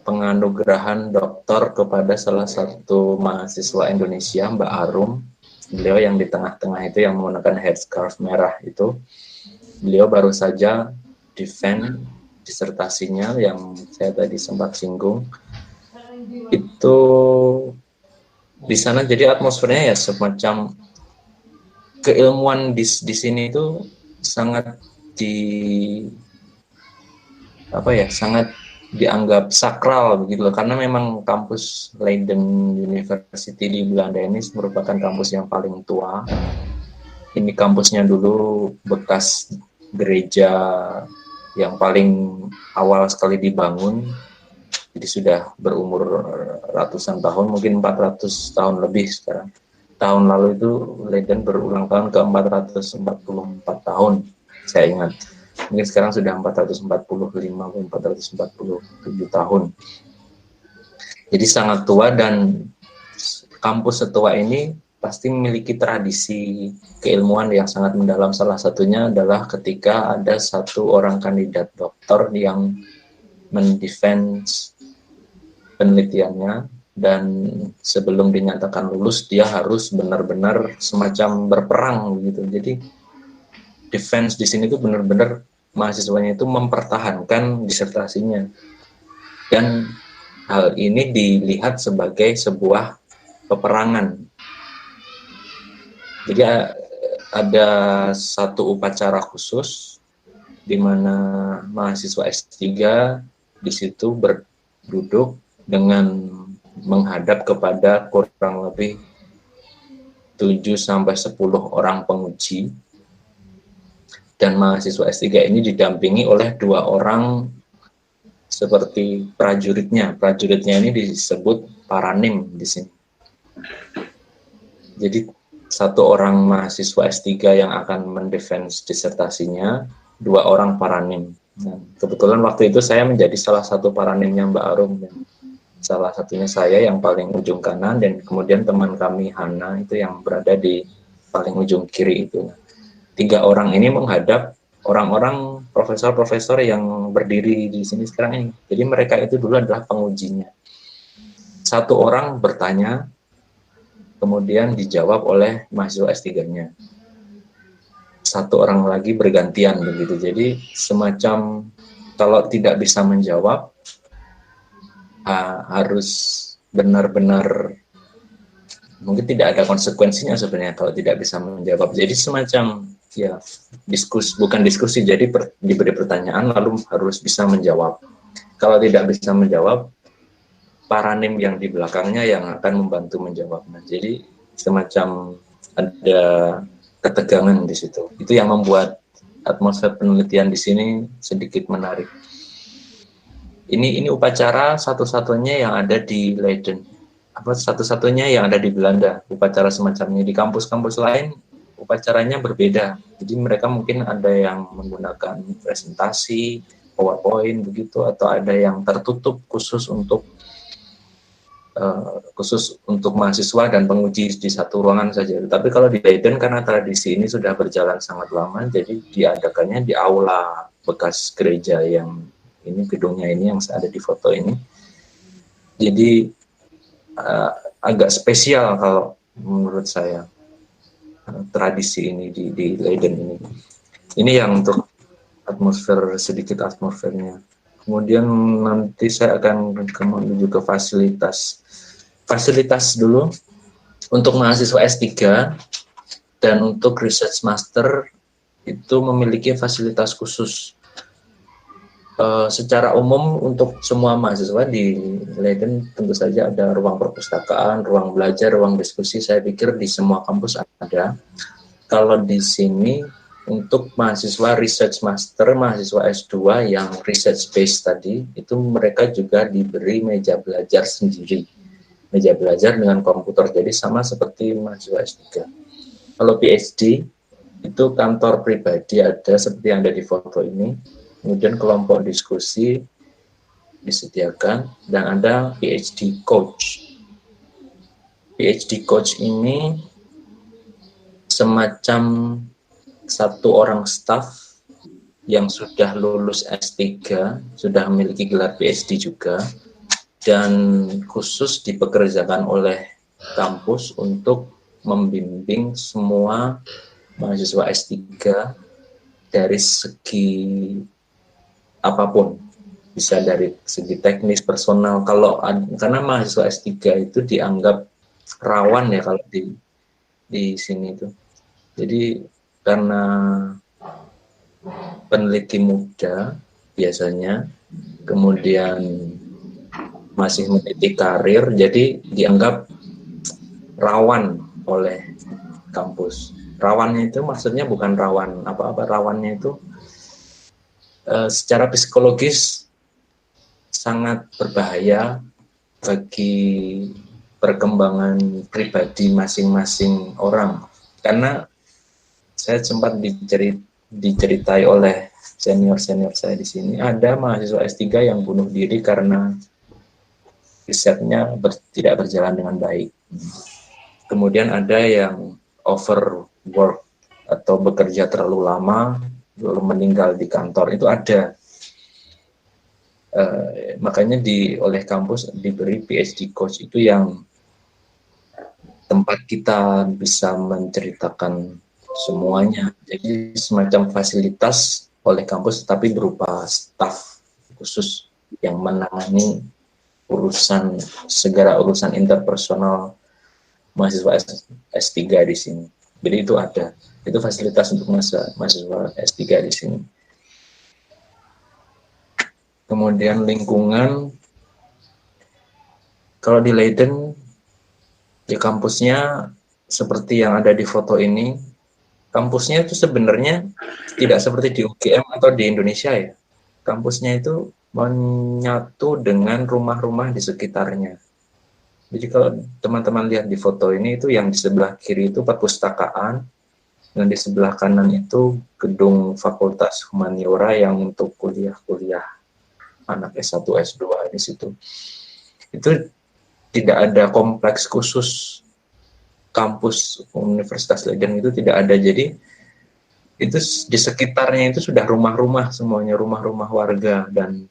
penganugerahan doktor kepada salah satu mahasiswa Indonesia, Mbak Arum. Beliau yang di tengah-tengah itu yang menggunakan headscarf merah itu. Beliau baru saja defend disertasinya yang saya tadi sempat singgung. itu di sana jadi atmosfernya ya semacam keilmuan di sini itu sangat sangat dianggap sakral begitu loh, karena memang kampus Leiden University di Belanda ini merupakan kampus yang paling tua. Ini kampusnya dulu bekas gereja yang paling awal sekali dibangun, jadi sudah berumur ratusan tahun, mungkin 400 tahun lebih sekarang. Tahun lalu itu Leiden berulang tahun ke 444 tahun, saya ingat. Mungkin sekarang sudah 445 447 tahun. Jadi sangat tua, dan kampus setua ini pasti memiliki tradisi keilmuan yang sangat mendalam. Salah satunya adalah ketika ada satu orang kandidat doktor yang mendefense penelitiannya, dan sebelum dinyatakan lulus dia harus benar-benar semacam berperang begitu. Jadi defense di sini tuh benar-benar mahasiswanya itu mempertahankan disertasinya, dan hal ini dilihat sebagai sebuah peperangan. Jadi ada satu upacara khusus di mana mahasiswa S3 di situ berduduk dengan menghadap kepada kurang lebih 7-10 orang penguji, dan mahasiswa S3 ini didampingi oleh 2 orang seperti prajuritnya. Prajuritnya ini disebut paranim di sini. Jadi 1 orang mahasiswa S3 yang akan mendefense disertasinya, 2 orang paranim. Nah, kebetulan waktu itu saya menjadi salah satu paranimnya Mbak Arum. Salah satunya saya yang paling ujung kanan, dan kemudian teman kami Hana itu yang berada di paling ujung kiri itu. 3 orang ini menghadap orang-orang profesor-profesor yang berdiri di sini sekarang ini. Jadi mereka itu dulu adalah pengujinya. 1 orang bertanya, kemudian dijawab oleh mahasiswa S3-nya. 1 orang lagi bergantian begitu. Jadi semacam kalau tidak bisa menjawab, harus benar-benar, mungkin tidak ada konsekuensinya sebenarnya kalau tidak bisa menjawab. Jadi semacam ya bukan diskusi, jadi diberi pertanyaan lalu harus bisa menjawab. Kalau tidak bisa menjawab, paranim yang di belakangnya yang akan membantu menjawab. Nah, jadi semacam ada ketegangan di situ. Itu yang membuat atmosfer penelitian di sini sedikit menarik. Ini upacara satu-satunya yang ada di Leiden. Satu-satunya yang ada di Belanda, upacara semacamnya. Di kampus-kampus lain upacaranya berbeda. Jadi mereka mungkin ada yang menggunakan presentasi, PowerPoint begitu, atau ada yang tertutup khusus untuk mahasiswa dan penguji di satu ruangan saja. Tapi kalau di Leiden, karena tradisi ini sudah berjalan sangat lama, jadi diadakannya di aula bekas gereja yang ini, gedungnya ini yang ada di foto ini. Jadi agak spesial kalau menurut saya tradisi ini di Leiden ini. Ini yang untuk sedikit atmosfernya. Kemudian nanti saya akan menuju ke fasilitas. Fasilitas dulu untuk mahasiswa S3 dan untuk research master itu memiliki fasilitas khusus. Secara umum untuk semua mahasiswa di Leiden tentu saja ada ruang perpustakaan, ruang belajar, ruang diskusi. Saya pikir di semua kampus ada. Kalau di sini untuk mahasiswa research master, mahasiswa S2 yang research based tadi, itu mereka juga diberi meja belajar sendiri. Meja belajar dengan komputer, jadi sama seperti mahasiswa S3. Kalau PhD, itu kantor pribadi ada seperti yang ada di foto ini. Kemudian kelompok diskusi disediakan, dan ada PhD coach. PhD coach ini semacam 1 orang staf yang sudah lulus S3, sudah memiliki gelar PhD juga, dan khusus dipekerjakan oleh kampus untuk membimbing semua mahasiswa S3 dari segi apapun. bisa dari segi teknis, personal. Karena mahasiswa S3 itu dianggap rawan ya kalau di sini itu. Jadi karena peneliti muda biasanya, kemudian masih meniti karir, jadi dianggap rawan oleh kampus. Rawannya itu maksudnya bukan rawan apa-apa, rawannya itu secara psikologis sangat berbahaya bagi perkembangan pribadi masing-masing orang. Karena saya sempat diceritai oleh senior-senior saya di sini, ada mahasiswa S3 yang bunuh diri karena risetnya tidak berjalan dengan baik. Kemudian ada yang overwork atau bekerja terlalu lama lalu meninggal di kantor, itu ada. Makanya oleh kampus diberi PhD coach, itu yang tempat kita bisa menceritakan semuanya. Jadi semacam fasilitas oleh kampus tapi berupa staf khusus yang menangani segala urusan interpersonal mahasiswa S3 di sini. Jadi itu ada, itu fasilitas untuk mahasiswa S3 di sini. Kemudian lingkungan, kalau di Leiden, di kampusnya seperti yang ada di foto ini, kampusnya itu sebenarnya tidak seperti di UGM atau di Indonesia ya. Kampusnya itu menyatu dengan rumah-rumah di sekitarnya. Jadi kalau teman-teman lihat di foto ini, itu yang di sebelah kiri itu perpustakaan, dan di sebelah kanan itu gedung Fakultas Humaniora yang untuk kuliah-kuliah anak S1, S2 di situ. Itu tidak ada kompleks khusus kampus Universitas Leiden, itu tidak ada. Jadi itu di sekitarnya itu sudah rumah-rumah semuanya, rumah-rumah warga, dan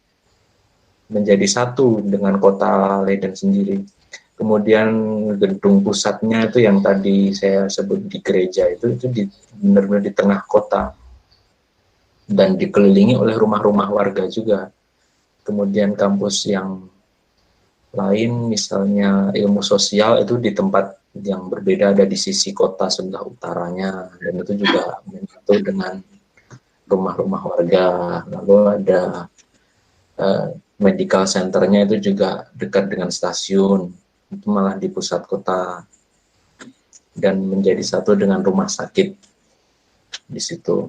menjadi satu dengan kota Leiden sendiri. Kemudian gedung pusatnya itu yang tadi saya sebut di gereja itu benar-benar di tengah kota dan dikelilingi oleh rumah-rumah warga juga. Kemudian kampus yang lain, misalnya ilmu sosial, itu di tempat yang berbeda, ada di sisi kota sebelah utaranya, dan itu juga menyatu dengan rumah-rumah warga. Lalu ada medical centernya itu juga dekat dengan stasiun, itu malah di pusat kota, dan menjadi satu dengan rumah sakit di situ.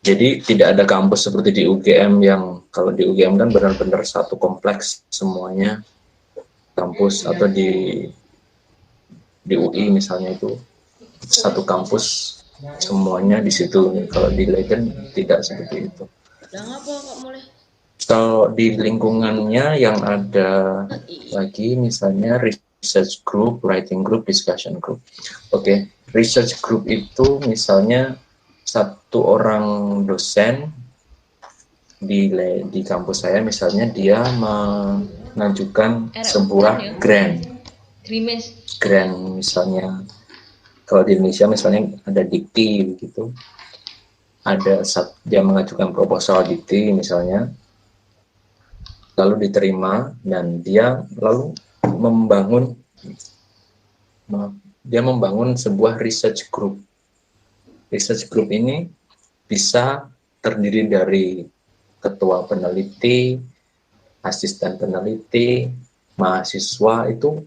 Jadi tidak ada kampus seperti di UGM, yang kalau di UGM kan benar-benar satu kompleks semuanya kampus, atau di UI misalnya itu satu kampus semuanya di situ. Kalau di Leiden tidak seperti itu. Kalau di lingkungannya yang ada lagi misalnya research group, writing group, discussion group. Oke, research group itu misalnya satu orang dosen di kampus saya, misalnya dia mengajukan sebuah grant misalnya. Kalau di Indonesia misalnya ada dikti begitu, dia mengajukan proposal dikti misalnya, lalu diterima, dan dia lalu membangun sebuah research group. Research group ini bisa terdiri dari ketua peneliti, asisten peneliti, mahasiswa. Itu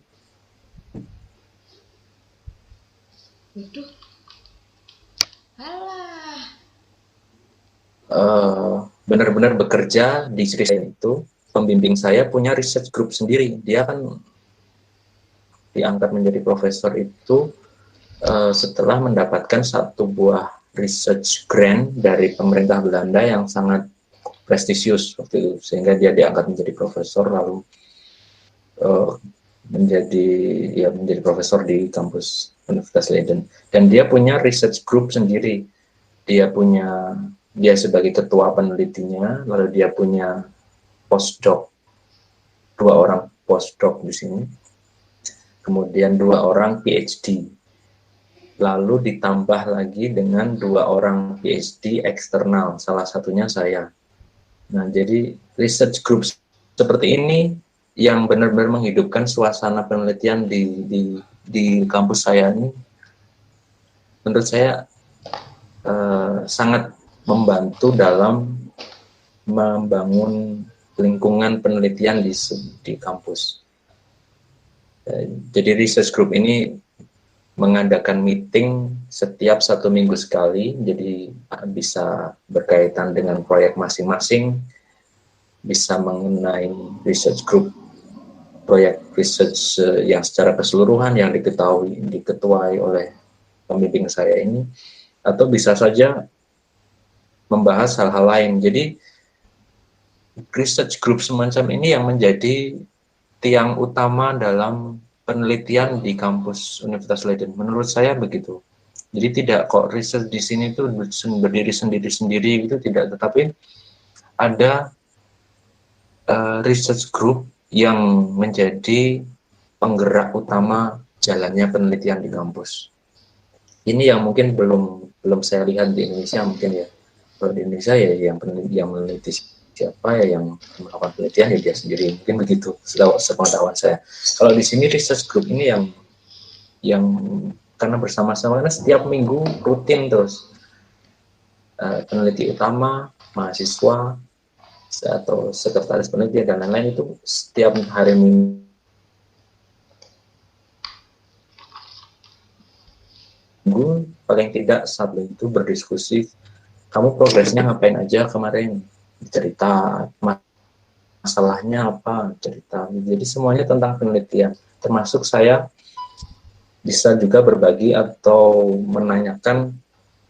benar-benar bekerja di riset itu. Pembimbing saya punya research group sendiri. Dia kan diangkat menjadi profesor itu setelah mendapatkan satu buah research grant dari pemerintah Belanda yang sangat prestisius waktu itu, sehingga dia diangkat menjadi profesor, lalu menjadi profesor di kampus Universitas Leiden. Dan dia punya research group sendiri. Dia sebagai ketua penelitinya, lalu dia punya postdoc, 2 orang postdoc di sini, kemudian 2 orang PhD, lalu ditambah lagi dengan 2 orang PhD eksternal, salah satunya saya. Nah, jadi research group seperti ini yang benar-benar menghidupkan suasana penelitian di kampus saya ini, menurut saya sangat membantu dalam membangun lingkungan penelitian di kampus. Jadi research group ini mengadakan meeting setiap 1 minggu sekali, jadi bisa berkaitan dengan proyek masing-masing, bisa mengenai research group, proyek research yang secara keseluruhan yang diketuai oleh pembimbing saya ini, atau bisa saja membahas hal-hal lain. Jadi research group semacam ini yang menjadi tiang utama dalam penelitian di kampus Universitas Leiden. Menurut saya begitu. Jadi tidak kok riset di sini itu berdiri sendiri-sendiri gitu, tidak. Tetapi ada research group yang menjadi penggerak utama jalannya penelitian di kampus. Ini yang mungkin belum saya lihat di Indonesia mungkin ya. Kalau di Indonesia ya yang meneliti siapa ya yang melakukan penelitian ya dia sendiri, mungkin begitu sepengetahuan saya. Kalau di sini research group ini yang karena bersama-sama, karena setiap minggu rutin terus peneliti utama, mahasiswa atau sekretaris penelitian dan lain-lain itu setiap hari minggu paling tidak saat itu berdiskusi, kamu progresnya ngapain aja kemarin, cerita masalahnya apa, cerita. Jadi semuanya tentang penelitian, termasuk saya bisa juga berbagi atau menanyakan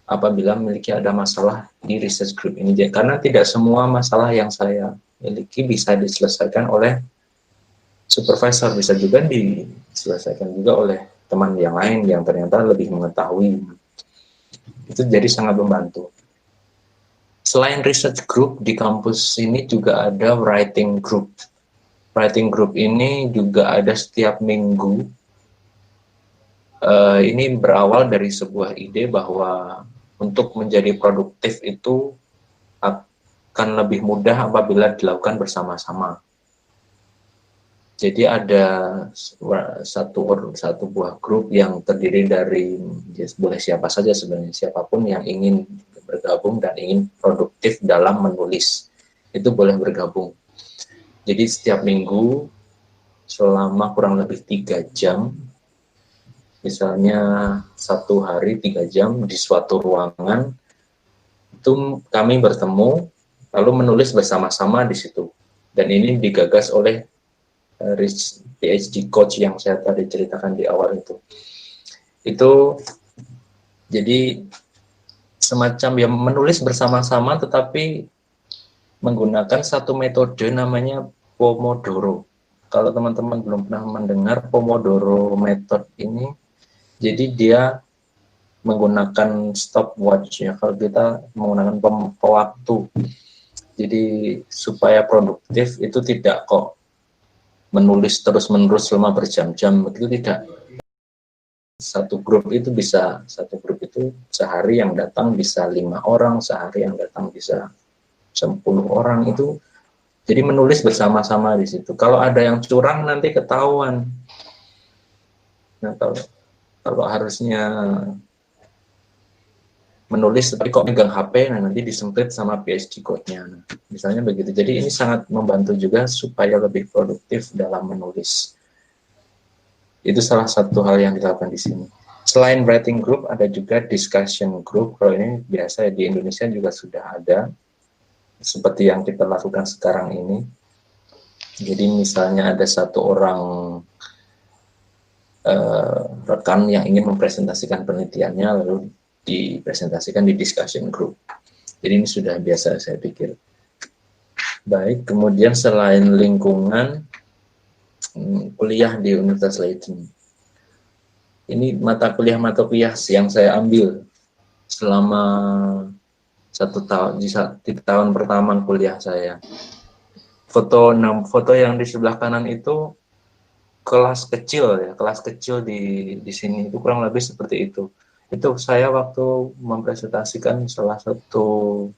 apabila memiliki ada masalah di research group ini. Karena tidak semua masalah yang saya miliki bisa diselesaikan oleh supervisor, bisa juga diselesaikan juga oleh teman yang lain yang ternyata lebih mengetahui. Itu jadi sangat membantu. Selain research group, di kampus ini juga ada writing group. Writing group ini juga ada setiap minggu. Ini berawal dari sebuah ide bahwa untuk menjadi produktif itu akan lebih mudah apabila dilakukan bersama-sama. Jadi ada satu buah grup yang terdiri dari boleh siapa saja sebenarnya, siapapun yang ingin bergabung dan ingin produktif dalam menulis itu boleh bergabung. Jadi setiap minggu selama kurang lebih 3 jam, misalnya 1 hari 3 jam di suatu ruangan, itu kami bertemu lalu menulis bersama-sama di situ. Dan ini digagas oleh PhD coach yang saya tadi ceritakan di awal itu. Itu jadi semacam ya menulis bersama-sama tetapi menggunakan satu metode namanya Pomodoro. Kalau teman-teman belum pernah mendengar Pomodoro method ini, jadi dia menggunakan stopwatch ya, kalau kita menggunakan pewaktu. Jadi supaya produktif itu tidak kok menulis terus-menerus selama berjam-jam, begitu tidak. Satu grup itu sehari yang datang bisa 5 orang, sehari yang datang bisa 10 orang itu. Jadi menulis bersama-sama di situ. Kalau ada yang curang nanti ketahuan. Nah, kalau harusnya menulis tapi kok megang HP, nah nanti disemprit sama PhD code-nya. Nah, misalnya begitu. Jadi ini sangat membantu juga supaya lebih produktif dalam menulis. Itu salah satu hal yang dilakukan di sini. Selain writing group, ada juga discussion group. Kalau ini biasa di Indonesia juga sudah ada, seperti yang kita lakukan sekarang ini. Jadi misalnya ada satu orang rekan yang ingin mempresentasikan penelitiannya, lalu dipresentasikan di discussion group. Jadi ini sudah biasa saya pikir. Baik, kemudian selain lingkungan, kuliah di Universitas Leiden. Ini mata kuliah yang saya ambil selama 1 tahun di tahun pertama kuliah saya. Foto yang di sebelah kanan itu kelas kecil di sini itu kurang lebih seperti itu. Itu saya waktu mempresentasikan salah satu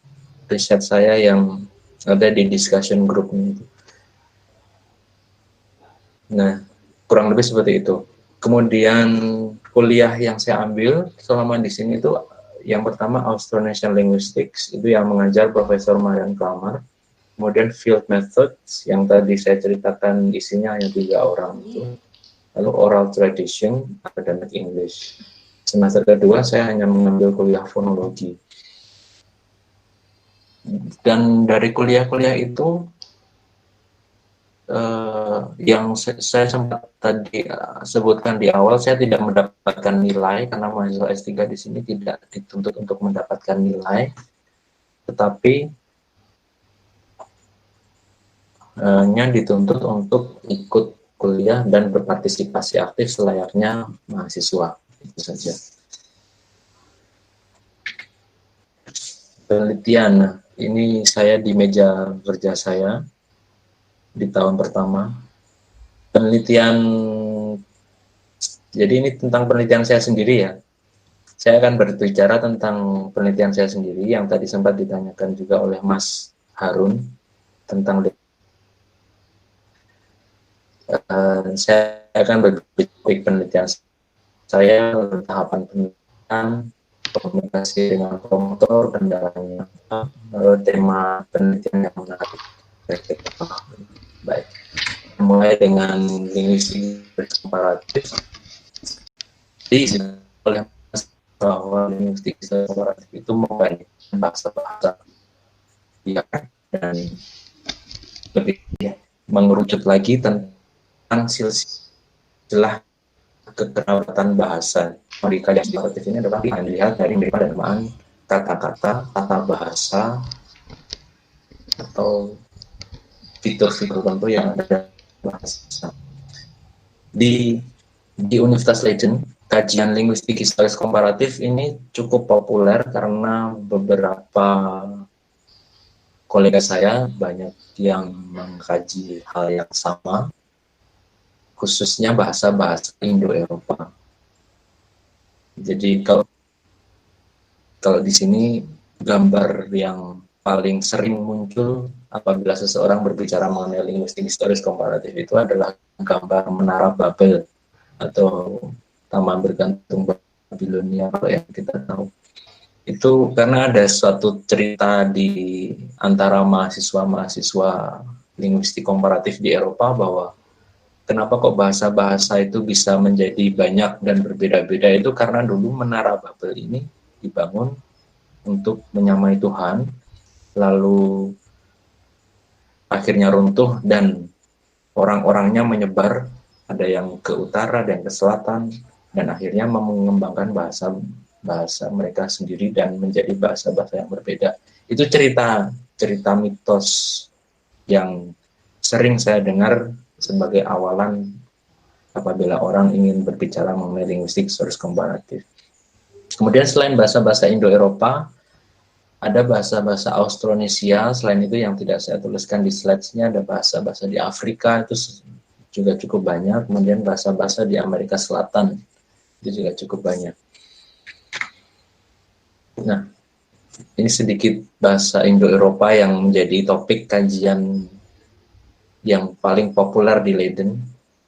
riset saya yang ada di discussion grupnya itu. Nah, kurang lebih seperti itu. Kemudian kuliah yang saya ambil selama di sini itu yang pertama Austronesian Linguistics, itu yang mengajar Profesor Marian Klammer. Kemudian Field Methods yang tadi saya ceritakan isinya hanya 3 orang itu. Lalu Oral Tradition, Academic English. Semester kedua saya hanya mengambil kuliah fonologi. Dan dari kuliah-kuliah itu yang saya sempat tadi sebutkan di awal, saya tidak mendapatkan nilai karena mahasiswa S3 di sini tidak dituntut untuk mendapatkan nilai, tetapi hanya dituntut untuk ikut kuliah dan berpartisipasi aktif selayaknya mahasiswa. Itu saja. Penelitian, ini saya di meja kerja saya di tahun pertama. Penelitian, jadi ini tentang penelitian saya sendiri ya. Saya akan berbicara tentang penelitian saya sendiri yang tadi sempat ditanyakan juga oleh Mas Harun tentang saya akan berbicara penelitian saya, tahapan penelitian, komunikasi dengan promotor, kendalanya, tema penelitian yang menarik. Baik, mulai dengan linguistik komparatif. Jadi oleh bahwa linguistik komparatif itu mengkaji bahasa-bahasa ya, dan lebih mengerucut lagi tentang silsilah kekerabatan bahasa. Kajian komparatif ini adalah dilihat dari penerimaan kata-kata, tata bahasa, atau fitur-fitur tertentu yang ada bahasa. Di Universitas Leiden, kajian linguistik historis komparatif ini cukup populer karena beberapa kolega saya banyak yang mengkaji hal yang sama, khususnya bahasa-bahasa Indo-Eropa. Jadi kalau di sini gambar yang paling sering muncul apabila seseorang berbicara mengenai linguistik historis komparatif itu adalah gambar Menara Babel atau Taman Bergantung Babilonia, kalau yang kita tahu. Itu karena ada suatu cerita di antara mahasiswa-mahasiswa linguistik komparatif di Eropa bahwa kenapa kok bahasa-bahasa itu bisa menjadi banyak dan berbeda-beda, itu karena dulu Menara Babel ini dibangun untuk menyamai Tuhan, lalu akhirnya runtuh dan orang-orangnya menyebar, ada yang ke utara dan ke selatan, dan akhirnya mengembangkan bahasa mereka sendiri dan menjadi bahasa-bahasa yang berbeda. Itu cerita mitos yang sering saya dengar sebagai awalan apabila orang ingin berbicara mengenai linguistik historis komparatif. Kemudian selain bahasa-bahasa Indo-Eropa, ada bahasa-bahasa Austronesia. Selain itu yang tidak saya tuliskan di slides-nya, ada bahasa-bahasa di Afrika, itu juga cukup banyak. Kemudian bahasa-bahasa di Amerika Selatan, itu juga cukup banyak. Nah, ini sedikit bahasa Indo-Eropa yang menjadi topik kajian yang paling populer di Leiden.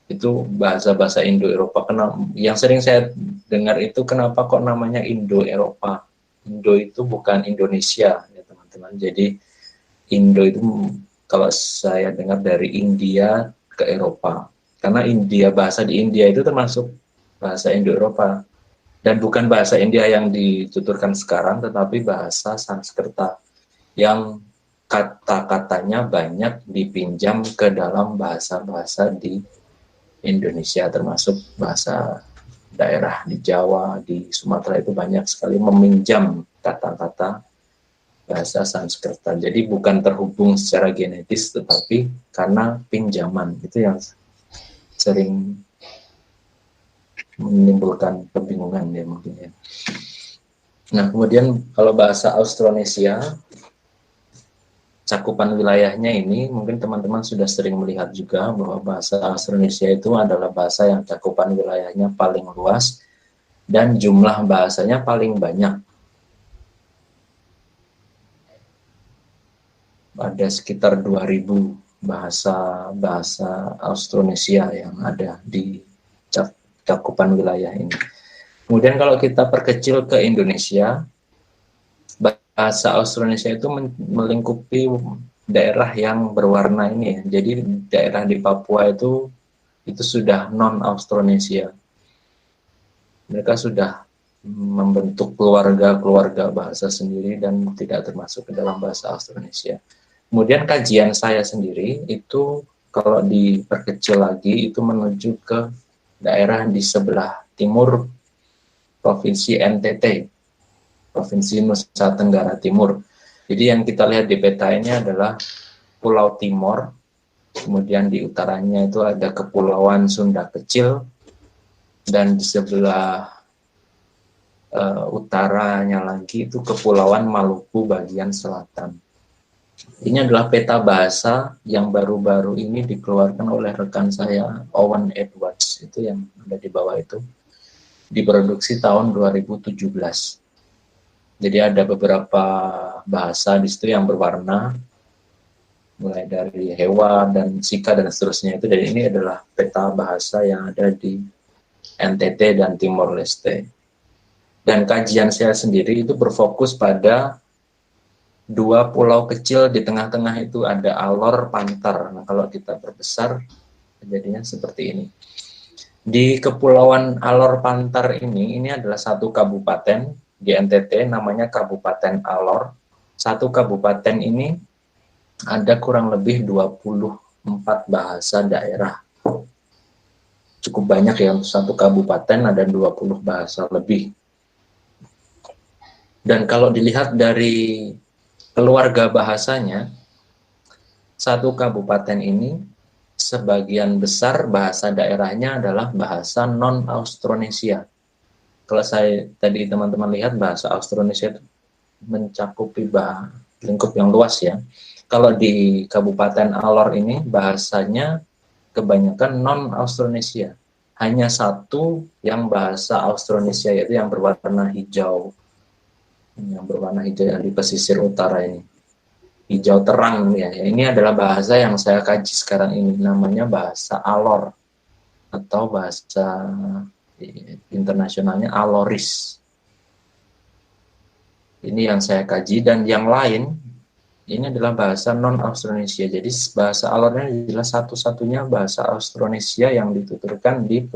Itu bahasa-bahasa Indo-Eropa. Yang sering saya dengar itu, kenapa kok namanya Indo-Eropa? Indo itu bukan Indonesia, ya teman-teman. Jadi Indo itu kalau saya dengar dari India ke Eropa. Karena bahasa di India itu termasuk bahasa Indo-Eropa. Dan bukan bahasa India yang dituturkan sekarang, tetapi bahasa Sanskerta yang kata-katanya banyak dipinjam ke dalam bahasa-bahasa di Indonesia, termasuk bahasa daerah di Jawa, di Sumatera itu banyak sekali meminjam kata-kata bahasa Sanskerta. Jadi bukan terhubung secara genetis, tetapi karena pinjaman. Itu yang sering menimbulkan kebingungan ya mungkin ya. Nah, kemudian kalau bahasa Austronesia, cakupan wilayahnya ini mungkin teman-teman sudah sering melihat juga bahwa bahasa Austronesia itu adalah bahasa yang cakupan wilayahnya paling luas dan jumlah bahasanya paling banyak. ada sekitar 2.000 bahasa Austronesia yang ada di cakupan wilayah ini. Kemudian kalau kita perkecil ke Indonesia, bahasa Austronesia itu melingkupi daerah yang berwarna ini ya. Jadi daerah di Papua itu sudah non-Austronesia. Mereka sudah membentuk keluarga bahasa sendiri dan tidak termasuk ke dalam bahasa Austronesia. Kemudian kajian saya sendiri itu kalau diperkecil lagi itu menuju ke daerah di sebelah timur Provinsi NTT, Provinsi Nusa Tenggara Timur. Jadi yang kita lihat di peta ini adalah Pulau Timor, kemudian di utaranya itu ada Kepulauan Sunda Kecil, dan di sebelah utaranya lagi itu Kepulauan Maluku bagian selatan. Ini adalah peta bahasa yang baru-baru ini dikeluarkan oleh rekan saya Owen Edwards, itu yang ada di bawah itu, diproduksi tahun 2017. Jadi ada beberapa bahasa di situ yang berwarna, mulai dari hewan dan sika dan seterusnya itu. Dan ini adalah peta bahasa yang ada di NTT dan Timor Leste. Dan kajian saya sendiri itu berfokus pada 2 pulau kecil, di tengah-tengah itu ada Alor Pantar. Nah, kalau kita perbesar jadinya seperti ini. Di Kepulauan Alor Pantar ini adalah satu kabupaten di NTT, namanya Kabupaten Alor. Satu kabupaten ini ada kurang lebih 24 bahasa daerah. Cukup banyak ya, untuk satu kabupaten ada 20 bahasa lebih. Dan kalau dilihat dari keluarga bahasanya, satu kabupaten ini sebagian besar bahasa daerahnya adalah bahasa non-Austronesia. Kalau saya tadi teman-teman lihat, bahasa Austronesia itu mencakupi lingkup yang luas ya. Kalau di Kabupaten Alor ini bahasanya kebanyakan non-Austronesia. Hanya satu yang bahasa Austronesia, yaitu yang berwarna hijau. Yang berwarna hijau yang di pesisir utara ini, hijau terang ya. Ini adalah bahasa yang saya kaji sekarang ini, namanya bahasa Alor atau bahasa internasionalnya Aloris. Ini yang saya kaji, dan yang lain ini adalah bahasa non-Austronesia. Jadi bahasa Alor ini adalah satu-satunya bahasa Austronesia yang dituturkan di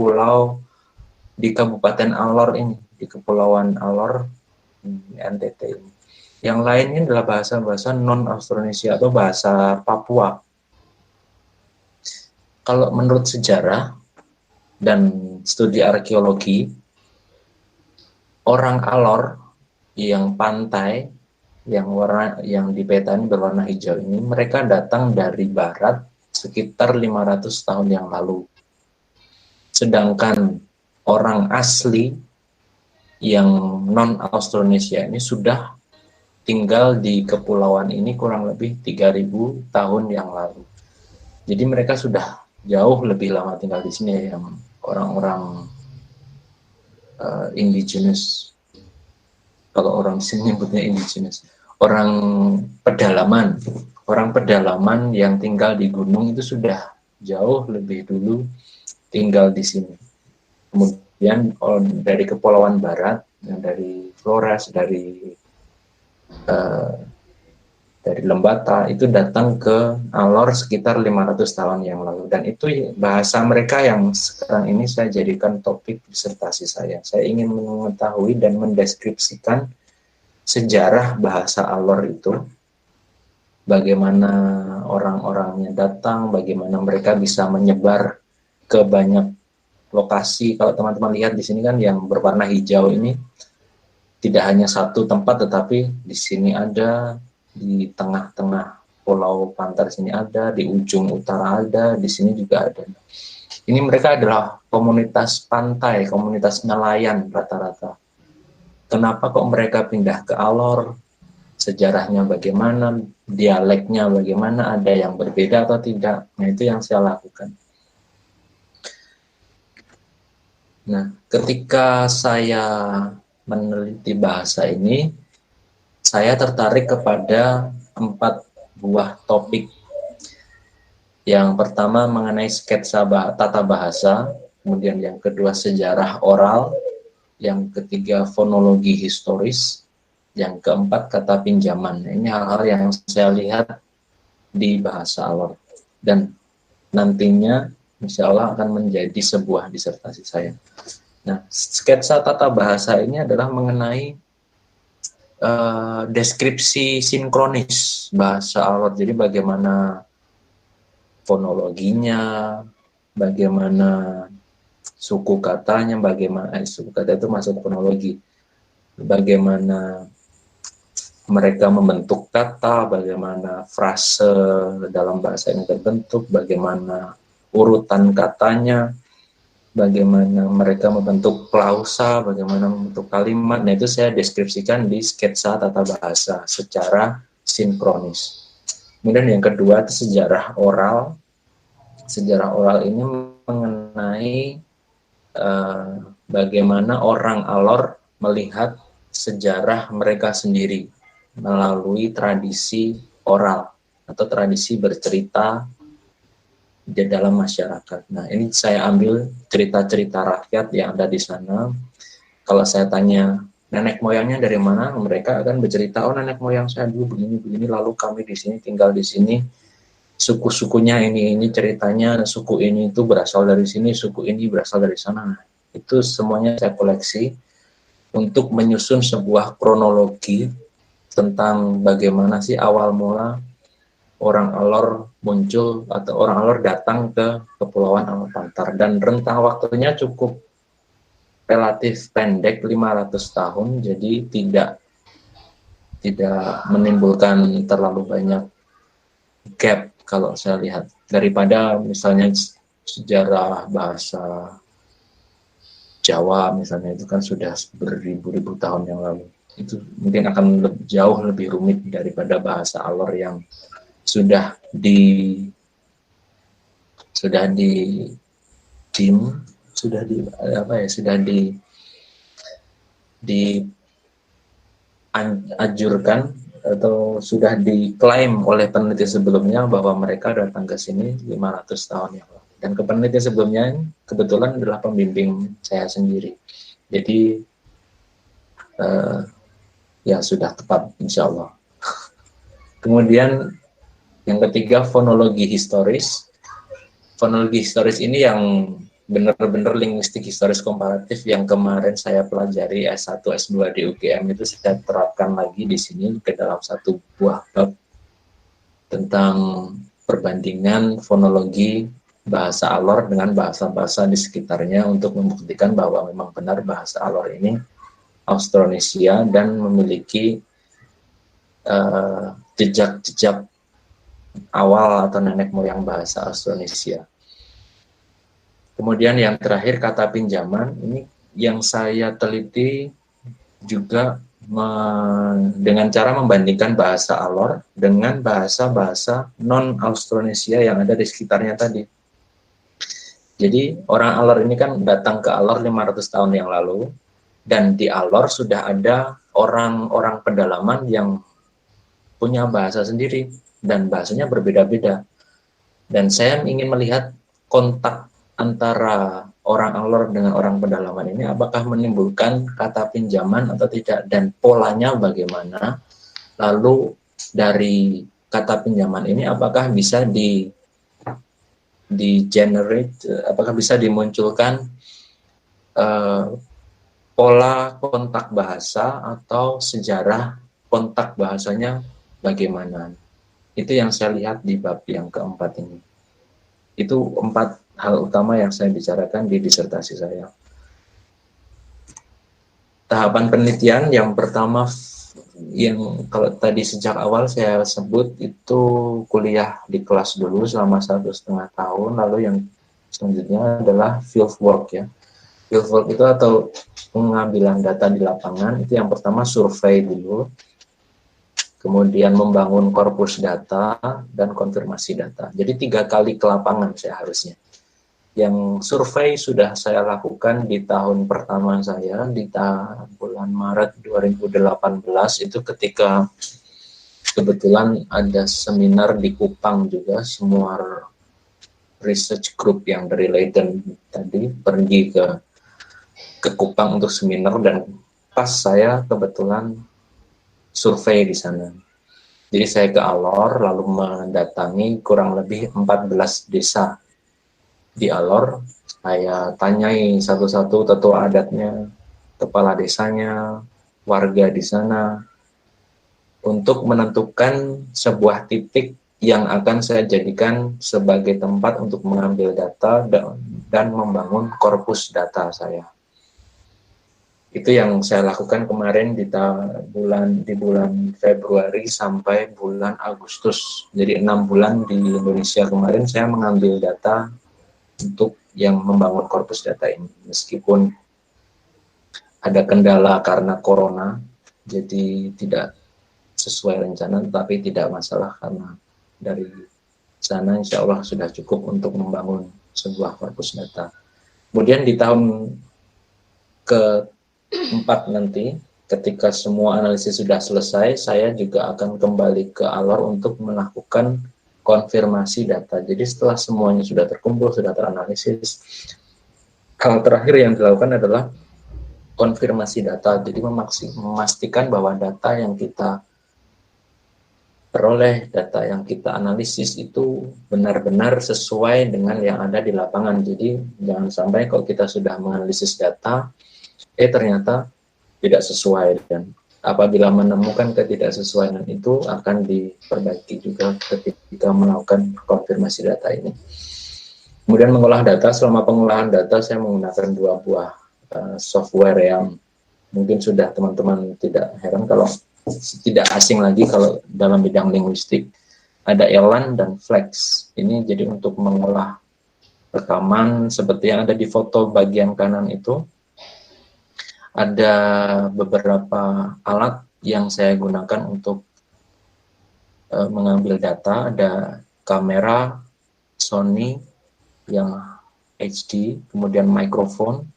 Kabupaten Alor ini, di Kepulauan Alor NTT ini. Yang lainnya adalah bahasa-bahasa non-Austronesia atau bahasa Papua. Kalau menurut sejarah dan studi arkeologi, orang Alor yang pantai, yang di peta ini berwarna hijau ini, mereka datang dari barat sekitar 500 tahun yang lalu. Sedangkan orang asli yang non-Austronesia ini sudah tinggal di kepulauan ini kurang lebih 3.000 tahun yang lalu. Jadi mereka sudah jauh lebih lama tinggal di sini, yang orang-orang indigenous. Kalau orang sini nyebutnya indigenous, orang pedalaman yang tinggal di gunung itu sudah jauh lebih dulu tinggal di sini. Kemudian dari Kepulauan Barat, dari Flores, dari Lembata itu datang ke Alor sekitar 500 tahun yang lalu, dan itu bahasa mereka yang sekarang ini saya jadikan topik disertasi saya. Saya ingin mengetahui dan mendeskripsikan sejarah bahasa Alor itu, bagaimana orang-orangnya datang, bagaimana mereka bisa menyebar ke banyak lokasi. Kalau teman-teman lihat di sini kan yang berwarna hijau ini tidak hanya satu tempat, tetapi di sini ada, di tengah-tengah Pulau Pantar sini ada, di ujung utara ada, di sini juga ada. Ini mereka adalah komunitas pantai, komunitas nelayan rata-rata. Kenapa kok mereka pindah ke Alor? Sejarahnya bagaimana? Dialeknya bagaimana? Ada yang berbeda atau tidak? Nah, itu yang saya lakukan. Nah, ketika saya meneliti bahasa ini, saya tertarik kepada 4 buah topik. Yang pertama mengenai sketsa tata bahasa, kemudian yang kedua sejarah oral, yang ketiga fonologi historis, yang keempat kata pinjaman. Ini hal-hal yang saya lihat di bahasa Alor, dan nantinya insya Allah akan menjadi sebuah disertasi saya. Nah, sketsa tata bahasa ini adalah mengenai deskripsi sinkronis bahasa Alor. Jadi bagaimana fonologinya, bagaimana suku katanya, bagaimana suku kata itu masuk fonologi, bagaimana mereka membentuk kata, bagaimana frase dalam bahasa ini terbentuk, bagaimana urutan katanya, bagaimana mereka membentuk klausa, bagaimana membentuk kalimat. Nah, itu saya deskripsikan di sketsa tata bahasa secara sinkronis. Kemudian yang kedua itu sejarah oral. Sejarah oral ini mengenai bagaimana orang Alor melihat sejarah mereka sendiri melalui tradisi oral atau tradisi bercerita di dalam masyarakat. Nah, ini saya ambil cerita-cerita rakyat yang ada di sana. Kalau saya tanya nenek moyangnya dari mana, mereka akan bercerita, oh nenek moyang saya dulu begini-begini, lalu kami di sini tinggal di sini, suku-sukunya ini ceritanya, suku ini itu berasal dari sini, suku ini berasal dari sana. Nah, itu semuanya saya koleksi untuk menyusun sebuah kronologi tentang bagaimana sih awal mula orang Alor muncul atau orang Alor datang ke Kepulauan Alor-Pantar, dan rentang waktunya cukup relatif pendek, 500 tahun, jadi tidak menimbulkan terlalu banyak gap kalau saya lihat, daripada misalnya sejarah bahasa Jawa misalnya, itu kan sudah beribu-ribu tahun yang lalu. Itu mungkin akan jauh lebih rumit daripada bahasa Alor yang sudah dianjurkan atau sudah diklaim oleh peneliti sebelumnya bahwa mereka datang ke sini 500 tahun yang lalu. Dan peneliti sebelumnya kebetulan adalah pembimbing saya sendiri. Jadi ya sudah tepat insya Allah. Kemudian yang ketiga fonologi historis. Fonologi historis ini yang benar-benar linguistik historis komparatif yang kemarin saya pelajari S1, S2 di UGM, itu saya terapkan lagi di sini ke dalam satu buah bab tentang perbandingan fonologi bahasa Alor dengan bahasa-bahasa di sekitarnya untuk membuktikan bahwa memang benar bahasa Alor ini Austronesia dan memiliki jejak-jejak awal atau nenek moyang bahasa Austronesia. Kemudian yang terakhir kata pinjaman, ini yang saya teliti juga dengan cara membandingkan bahasa Alor dengan bahasa-bahasa non-Austronesia yang ada di sekitarnya tadi. Jadi orang Alor ini kan datang ke Alor 500 tahun yang lalu, dan di Alor sudah ada orang-orang pedalaman yang punya bahasa sendiri dan bahasanya berbeda-beda. Dan saya ingin melihat kontak antara orang Alor dengan orang pedalaman ini apakah menimbulkan kata pinjaman atau tidak, dan polanya bagaimana. Lalu dari kata pinjaman ini apakah bisa apakah bisa dimunculkan pola kontak bahasa atau sejarah kontak bahasanya bagaimana. Itu yang saya lihat di bab yang keempat ini. Itu 4 hal utama yang saya bicarakan di disertasi saya. Tahapan penelitian yang pertama, yang kalau tadi sejak awal saya sebut, itu kuliah di kelas dulu selama 1,5 tahun, lalu yang selanjutnya adalah field work ya. Field work itu atau pengambilan data di lapangan, itu yang pertama survei dulu, kemudian membangun korpus data dan konfirmasi data. Jadi 3 kali ke lapangan saya harusnya. Yang survei sudah saya lakukan di tahun pertama saya, di bulan Maret 2018, itu ketika kebetulan ada seminar di Kupang juga, semua research group yang dari Leiden tadi pergi ke Kupang untuk seminar, dan pas saya kebetulan survei di sana. Jadi saya ke Alor lalu mendatangi kurang lebih 14 desa di Alor. Saya tanyai satu-satu tetua adatnya, kepala desanya, warga di sana, untuk menentukan sebuah titik yang akan saya jadikan sebagai tempat untuk mengambil data dan membangun korpus data saya. Itu yang saya lakukan kemarin di bulan Februari sampai bulan Agustus. Jadi 6 bulan di Indonesia kemarin saya mengambil data untuk yang membangun korpus data ini. Meskipun ada kendala karena corona, jadi tidak sesuai rencana, tapi tidak masalah karena dari sana insya Allah sudah cukup untuk membangun sebuah korpus data. Kemudian di tahun keempat nanti, ketika semua analisis sudah selesai, saya juga akan kembali ke Alor untuk melakukan konfirmasi data. Jadi setelah semuanya sudah terkumpul, sudah teranalisis, hal terakhir yang dilakukan adalah konfirmasi data. Jadi memastikan bahwa data yang kita peroleh, data yang kita analisis itu benar-benar sesuai dengan yang ada di lapangan. Jadi jangan sampai kalau kita sudah menganalisis data, ternyata tidak sesuai, dan apabila menemukan ketidaksesuaian itu akan diperbaiki juga ketika melakukan konfirmasi data ini. Kemudian mengolah data. Selama pengolahan data saya menggunakan 2 buah software yang mungkin sudah teman-teman tidak heran kalau tidak asing lagi kalau dalam bidang linguistik. Ada Elan dan Flex. Ini jadi untuk mengolah rekaman seperti yang ada di foto bagian kanan itu. Ada beberapa alat yang saya gunakan untuk mengambil data. Ada kamera Sony yang HD, kemudian mikrofon,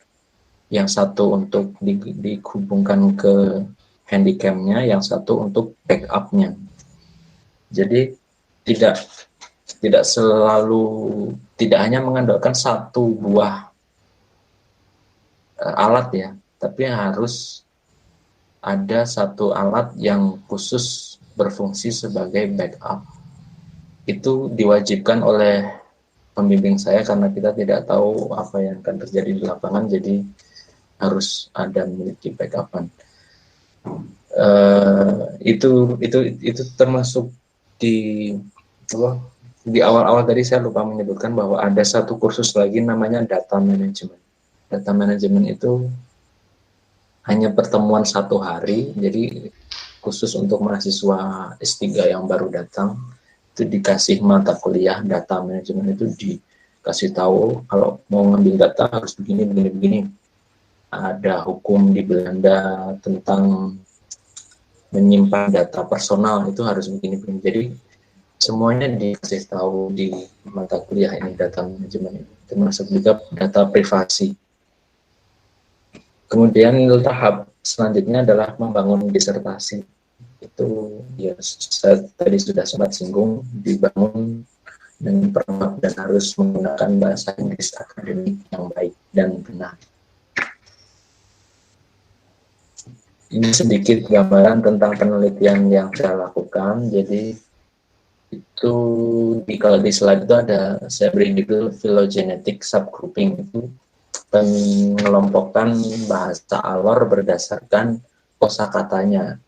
yang satu untuk dihubungkan ke handycam-nya, yang satu untuk backup-nya. Jadi tidak hanya mengandalkan satu buah alat ya, tapi harus ada satu alat yang khusus berfungsi sebagai backup. Itu diwajibkan oleh pembimbing saya karena kita tidak tahu apa yang akan terjadi di lapangan, jadi harus ada memiliki backup-an. Itu termasuk di awal-awal tadi saya lupa menyebutkan bahwa ada satu kursus lagi namanya data management. Data management itu hanya pertemuan 1 hari, jadi khusus untuk mahasiswa S3 yang baru datang itu dikasih mata kuliah data management. Itu dikasih tahu kalau mau ngambil data harus begini. Ada hukum di Belanda tentang menyimpan data personal, itu harus begini. Jadi semuanya dikasih tahu di mata kuliah ini, data manajemen ini, termasuk juga data privasi. Kemudian tahap selanjutnya adalah membangun disertasi. Itu ya saya tadi sudah sempat singgung, dibangun dengan perangkat dan harus menggunakan bahasa Inggris akademik yang baik dan benar. Ini sedikit gambaran tentang penelitian yang saya lakukan. Jadi itu kalau di slide itu ada, saya beri judul phylogenetic subgrouping. Itu mengelompokkan bahasa Alor berdasarkan kosakatanya.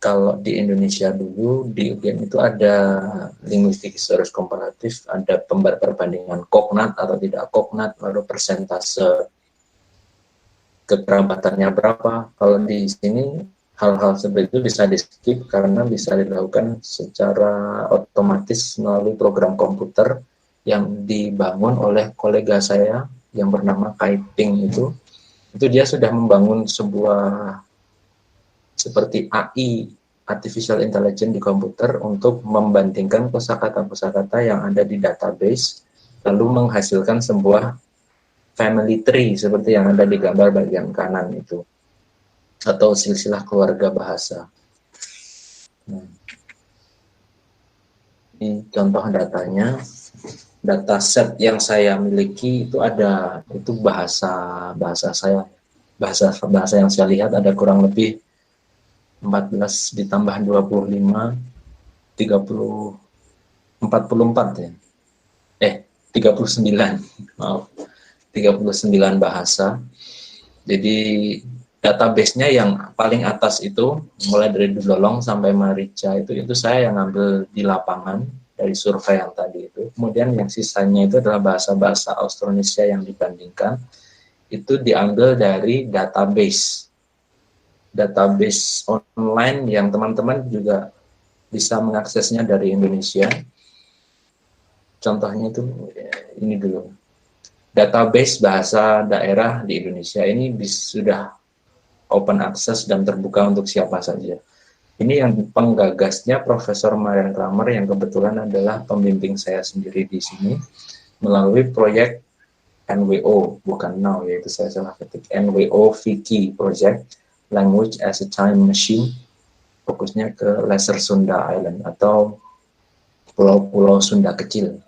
Kalau di Indonesia dulu di UGM itu ada linguistik historis komparatif, ada perbandingan kognat atau tidak kognat, lalu persentase kekerabatannya berapa. Kalau di sini hal-hal seperti itu bisa di-skip karena bisa dilakukan secara otomatis melalui program komputer yang dibangun oleh kolega saya yang bernama Kai Ping. Itu dia sudah membangun sebuah seperti AI, artificial intelligence di komputer, untuk membandingkan kosakata-kosakata yang ada di database lalu menghasilkan sebuah family tree seperti yang ada di gambar bagian kanan itu, atau silsilah keluarga bahasa. Ini contoh datanya. Dataset yang saya miliki itu ada, itu bahasa saya, bahasa yang saya lihat ada kurang lebih 14 ditambah 25, 30, 44 ya. 39, maaf. 39 bahasa. Jadi database-nya yang paling atas itu mulai dari Dulolong sampai Marica itu saya yang ngambil di lapangan dari survei yang tadi itu. Kemudian yang sisanya itu adalah bahasa-bahasa Austronesia yang dibandingkan itu diambil dari database online yang teman-teman juga bisa mengaksesnya dari Indonesia. Contohnya itu ini dulu. Database bahasa daerah di Indonesia ini sudah open access dan terbuka untuk siapa saja. Ini yang penggagasnya Profesor Marian Kramer yang kebetulan adalah pembimbing saya sendiri di sini melalui proyek NWO, bukan now, yaitu saya salah ketik, NWO Viki Project, Language as a Time Machine, fokusnya ke Lesser Sunda Island atau pulau-pulau Sunda kecil.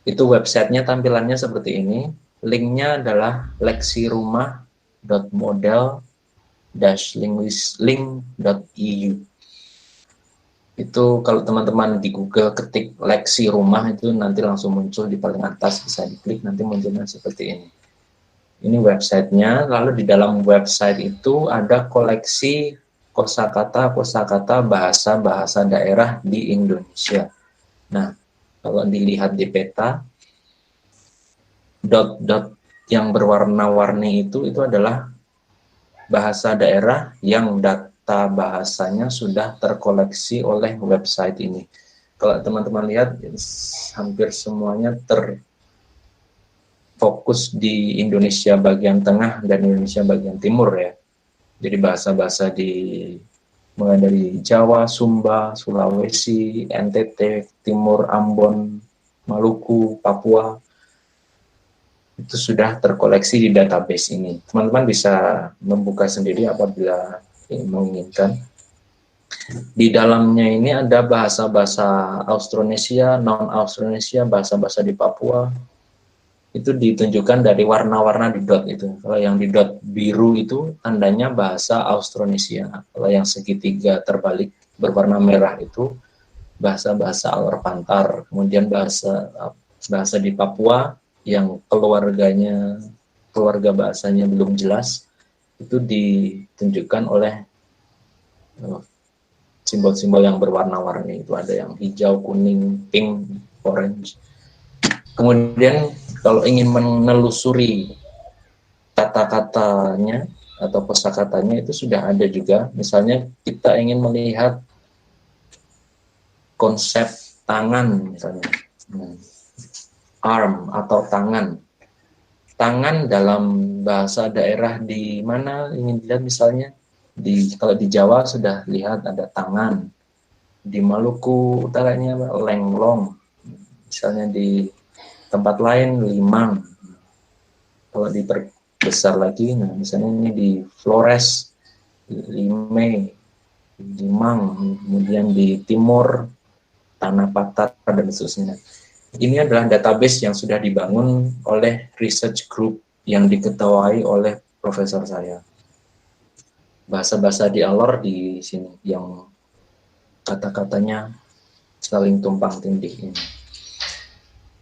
Itu websitenya tampilannya seperti ini. Linknya adalah lexirumah.model-linguist.link.eu. Itu kalau teman-teman di Google ketik leksi rumah itu nanti langsung muncul di paling atas, bisa diklik nanti munculnya seperti ini. Ini websitenya. Lalu di dalam website itu ada koleksi kosakata bahasa daerah di Indonesia. Nah, kalau dilihat di peta, dot-dot yang berwarna-warni itu adalah bahasa daerah yang data bahasanya sudah terkoleksi oleh website ini. Kalau teman-teman lihat, hampir semuanya terfokus di Indonesia bagian tengah dan Indonesia bagian timur ya. Jadi bahasa-bahasa mulai dari Jawa, Sumba, Sulawesi, NTT, Timur, Ambon, Maluku, Papua, itu sudah terkoleksi di database ini. Teman-teman bisa membuka sendiri apabila menginginkan. Di dalamnya ini ada bahasa-bahasa Austronesia, non-Austronesia, bahasa-bahasa di Papua. Itu ditunjukkan dari warna-warna di dot itu. Kalau yang di dot biru itu tandanya bahasa Austronesia. Kalau yang segitiga terbalik berwarna merah itu bahasa-bahasa Alor-Pantar. Kemudian bahasa di Papua yang keluarga bahasanya belum jelas itu ditunjukkan oleh simbol-simbol yang berwarna-warni. Itu ada yang hijau, kuning, pink, orange. Kemudian kalau ingin menelusuri kata-katanya atau kosakatanya itu sudah ada juga. Misalnya kita ingin melihat konsep tangan misalnya, arm atau tangan. Tangan dalam bahasa daerah di mana ingin dilihat misalnya kalau di Jawa sudah lihat ada tangan. Di Maluku utaranya lenglong. Misalnya di tempat lain limang. Kalau diperbesar lagi, nah misalnya ini di Flores, lime, limang, kemudian di timur, tanah patar, dan seterusnya. Ini adalah database yang sudah dibangun oleh research group yang diketuai oleh profesor saya. Bahasa-bahasa di Alor di sini, yang kata-katanya saling tumpang tindih ini.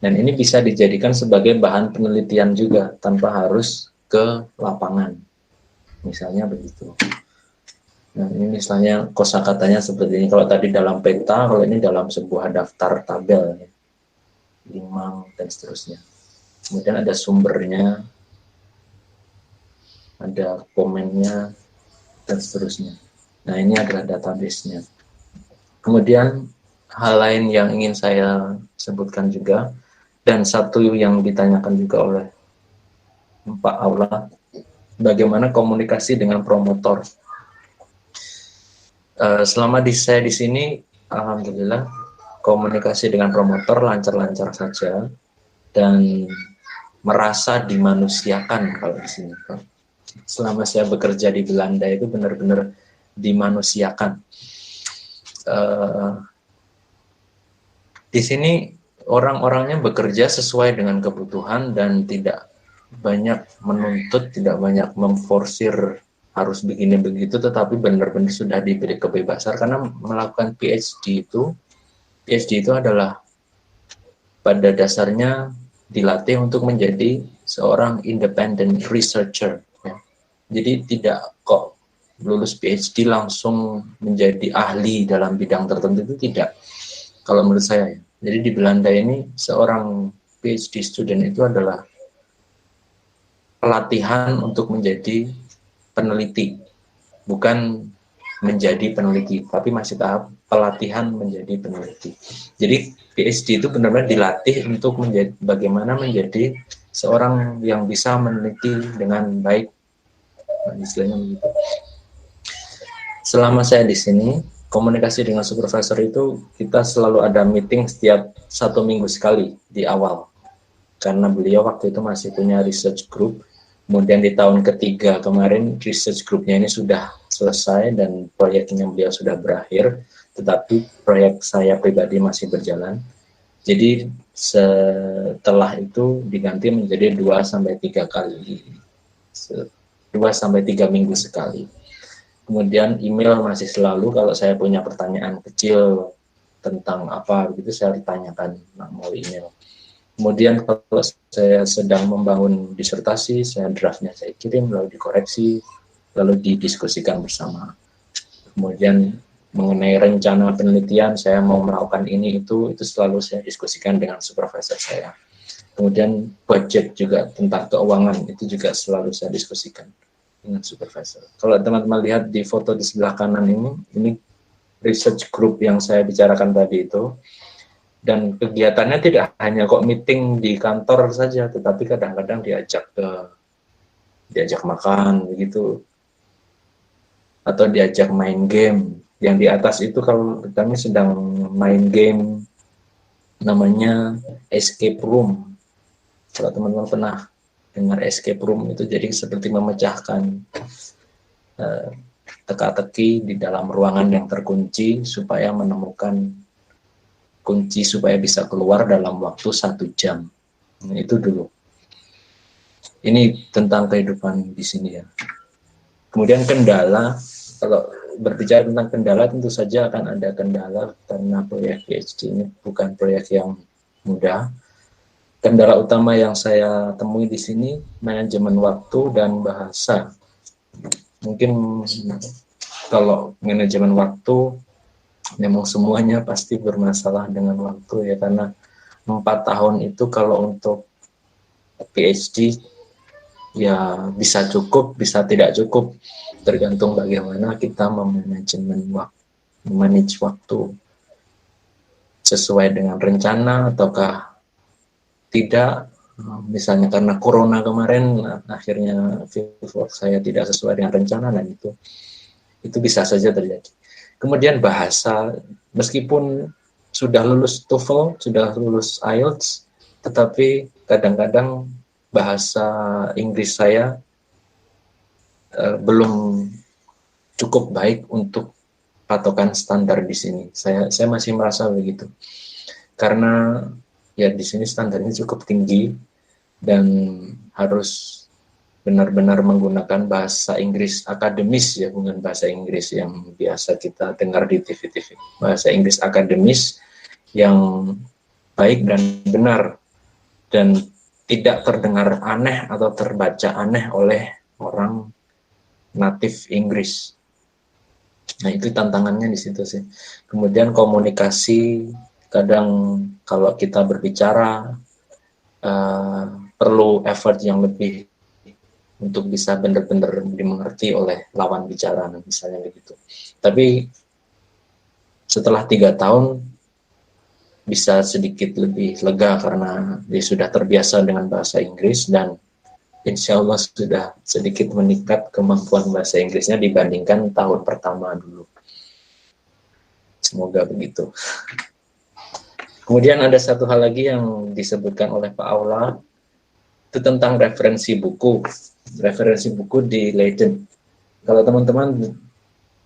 Dan ini bisa dijadikan sebagai bahan penelitian juga tanpa harus ke lapangan. Misalnya begitu. Nah, ini misalnya kosakatanya seperti ini. Kalau tadi dalam peta, kalau ini dalam sebuah daftar tabel, ya. Limang dan seterusnya. Kemudian ada sumbernya, ada komennya, dan seterusnya. Nah, ini adalah database-nya. Kemudian hal lain yang ingin saya sebutkan juga, dan satu yang ditanyakan juga oleh Pak Aula, bagaimana komunikasi dengan promotor. Selama saya di sini, alhamdulillah komunikasi dengan promotor lancar-lancar saja dan merasa dimanusiakan kalau di sini. Selama saya bekerja di Belanda itu benar-benar dimanusiakan. di sini orang-orangnya bekerja sesuai dengan kebutuhan dan tidak banyak menuntut, tidak banyak memforsir harus begini begitu, tetapi benar-benar sudah diberi kebebasan karena melakukan PhD itu adalah pada dasarnya dilatih untuk menjadi seorang independent researcher. Ya. Jadi tidak kok lulus PhD langsung menjadi ahli dalam bidang tertentu, itu tidak. Kalau menurut saya, ya. Jadi di Belanda ini seorang PhD student itu adalah pelatihan untuk menjadi peneliti, bukan menjadi peneliti, tapi masih tahap pelatihan menjadi peneliti. Jadi PhD itu benar-benar dilatih untuk bagaimana menjadi seorang yang bisa meneliti dengan baik, istilahnya begitu. Selama saya di sini, komunikasi dengan supervisor itu kita selalu ada meeting setiap 1 minggu sekali di awal, karena beliau waktu itu masih punya research group. Kemudian di tahun ketiga kemarin research groupnya ini sudah selesai dan proyeknya beliau sudah berakhir, tetapi proyek saya pribadi masih berjalan. Jadi setelah itu diganti menjadi 2-3 kali, 2-3 minggu sekali. Kemudian email masih selalu, kalau saya punya pertanyaan kecil tentang apa begitu saya ditanyakan melalui email. Kemudian kalau saya sedang membangun disertasi, draftnya saya kirim, lalu dikoreksi, lalu didiskusikan bersama. Kemudian mengenai rencana penelitian, saya mau melakukan ini itu selalu saya diskusikan dengan supervisor saya. Kemudian budget juga tentang keuangan itu juga selalu saya diskusikan dengan supervisor. Kalau teman-teman lihat di foto di sebelah kanan ini research group yang saya bicarakan tadi itu, dan kegiatannya tidak hanya kok meeting di kantor saja, tetapi kadang-kadang diajak makan begitu, atau diajak main game. Yang di atas itu kalau kami sedang main game namanya escape room. Kalau teman-teman pernah dengar escape room, itu jadi seperti memecahkan teka-teki di dalam ruangan yang terkunci supaya menemukan kunci supaya bisa keluar dalam waktu 1 jam. Nah, itu dulu. Ini tentang kehidupan di sini ya. Kemudian kendala, kalau berbicara tentang kendala tentu saja akan ada kendala karena proyek PhD ini bukan proyek yang mudah. Kendala utama yang saya temui di sini manajemen waktu dan bahasa. Mungkin kalau manajemen waktu memang semuanya pasti bermasalah dengan waktu ya, karena 4 tahun itu kalau untuk PhD ya bisa cukup, bisa tidak cukup, tergantung bagaimana kita memanage waktu sesuai dengan rencana ataukah tidak. Misalnya karena corona kemarin, akhirnya fieldwork saya tidak sesuai dengan rencana, dan itu bisa saja terjadi. Kemudian bahasa, meskipun sudah lulus TOEFL, sudah lulus IELTS, tetapi kadang-kadang bahasa Inggris saya belum cukup baik untuk patokan standar di sini. Saya masih merasa begitu, karena ya di sini standarnya cukup tinggi dan harus benar-benar menggunakan bahasa Inggris akademis ya, bukan bahasa Inggris yang biasa kita dengar di TV-TV. Bahasa Inggris akademis yang baik dan benar dan tidak terdengar aneh atau terbaca aneh oleh orang native Inggris. Nah, itu tantangannya di situ sih. Kemudian komunikasi, kadang kalau kita berbicara perlu effort yang lebih untuk bisa benar-benar dimengerti oleh lawan bicara, misalnya begitu. Tapi setelah 3 tahun bisa sedikit lebih lega karena dia sudah terbiasa dengan bahasa Inggris, dan insya Allah sudah sedikit meningkat kemampuan bahasa Inggrisnya dibandingkan tahun pertama dulu. Semoga begitu. Kemudian ada satu hal lagi yang disebutkan oleh Pak Aula, itu tentang referensi buku. Referensi buku di Leiden. Kalau teman-teman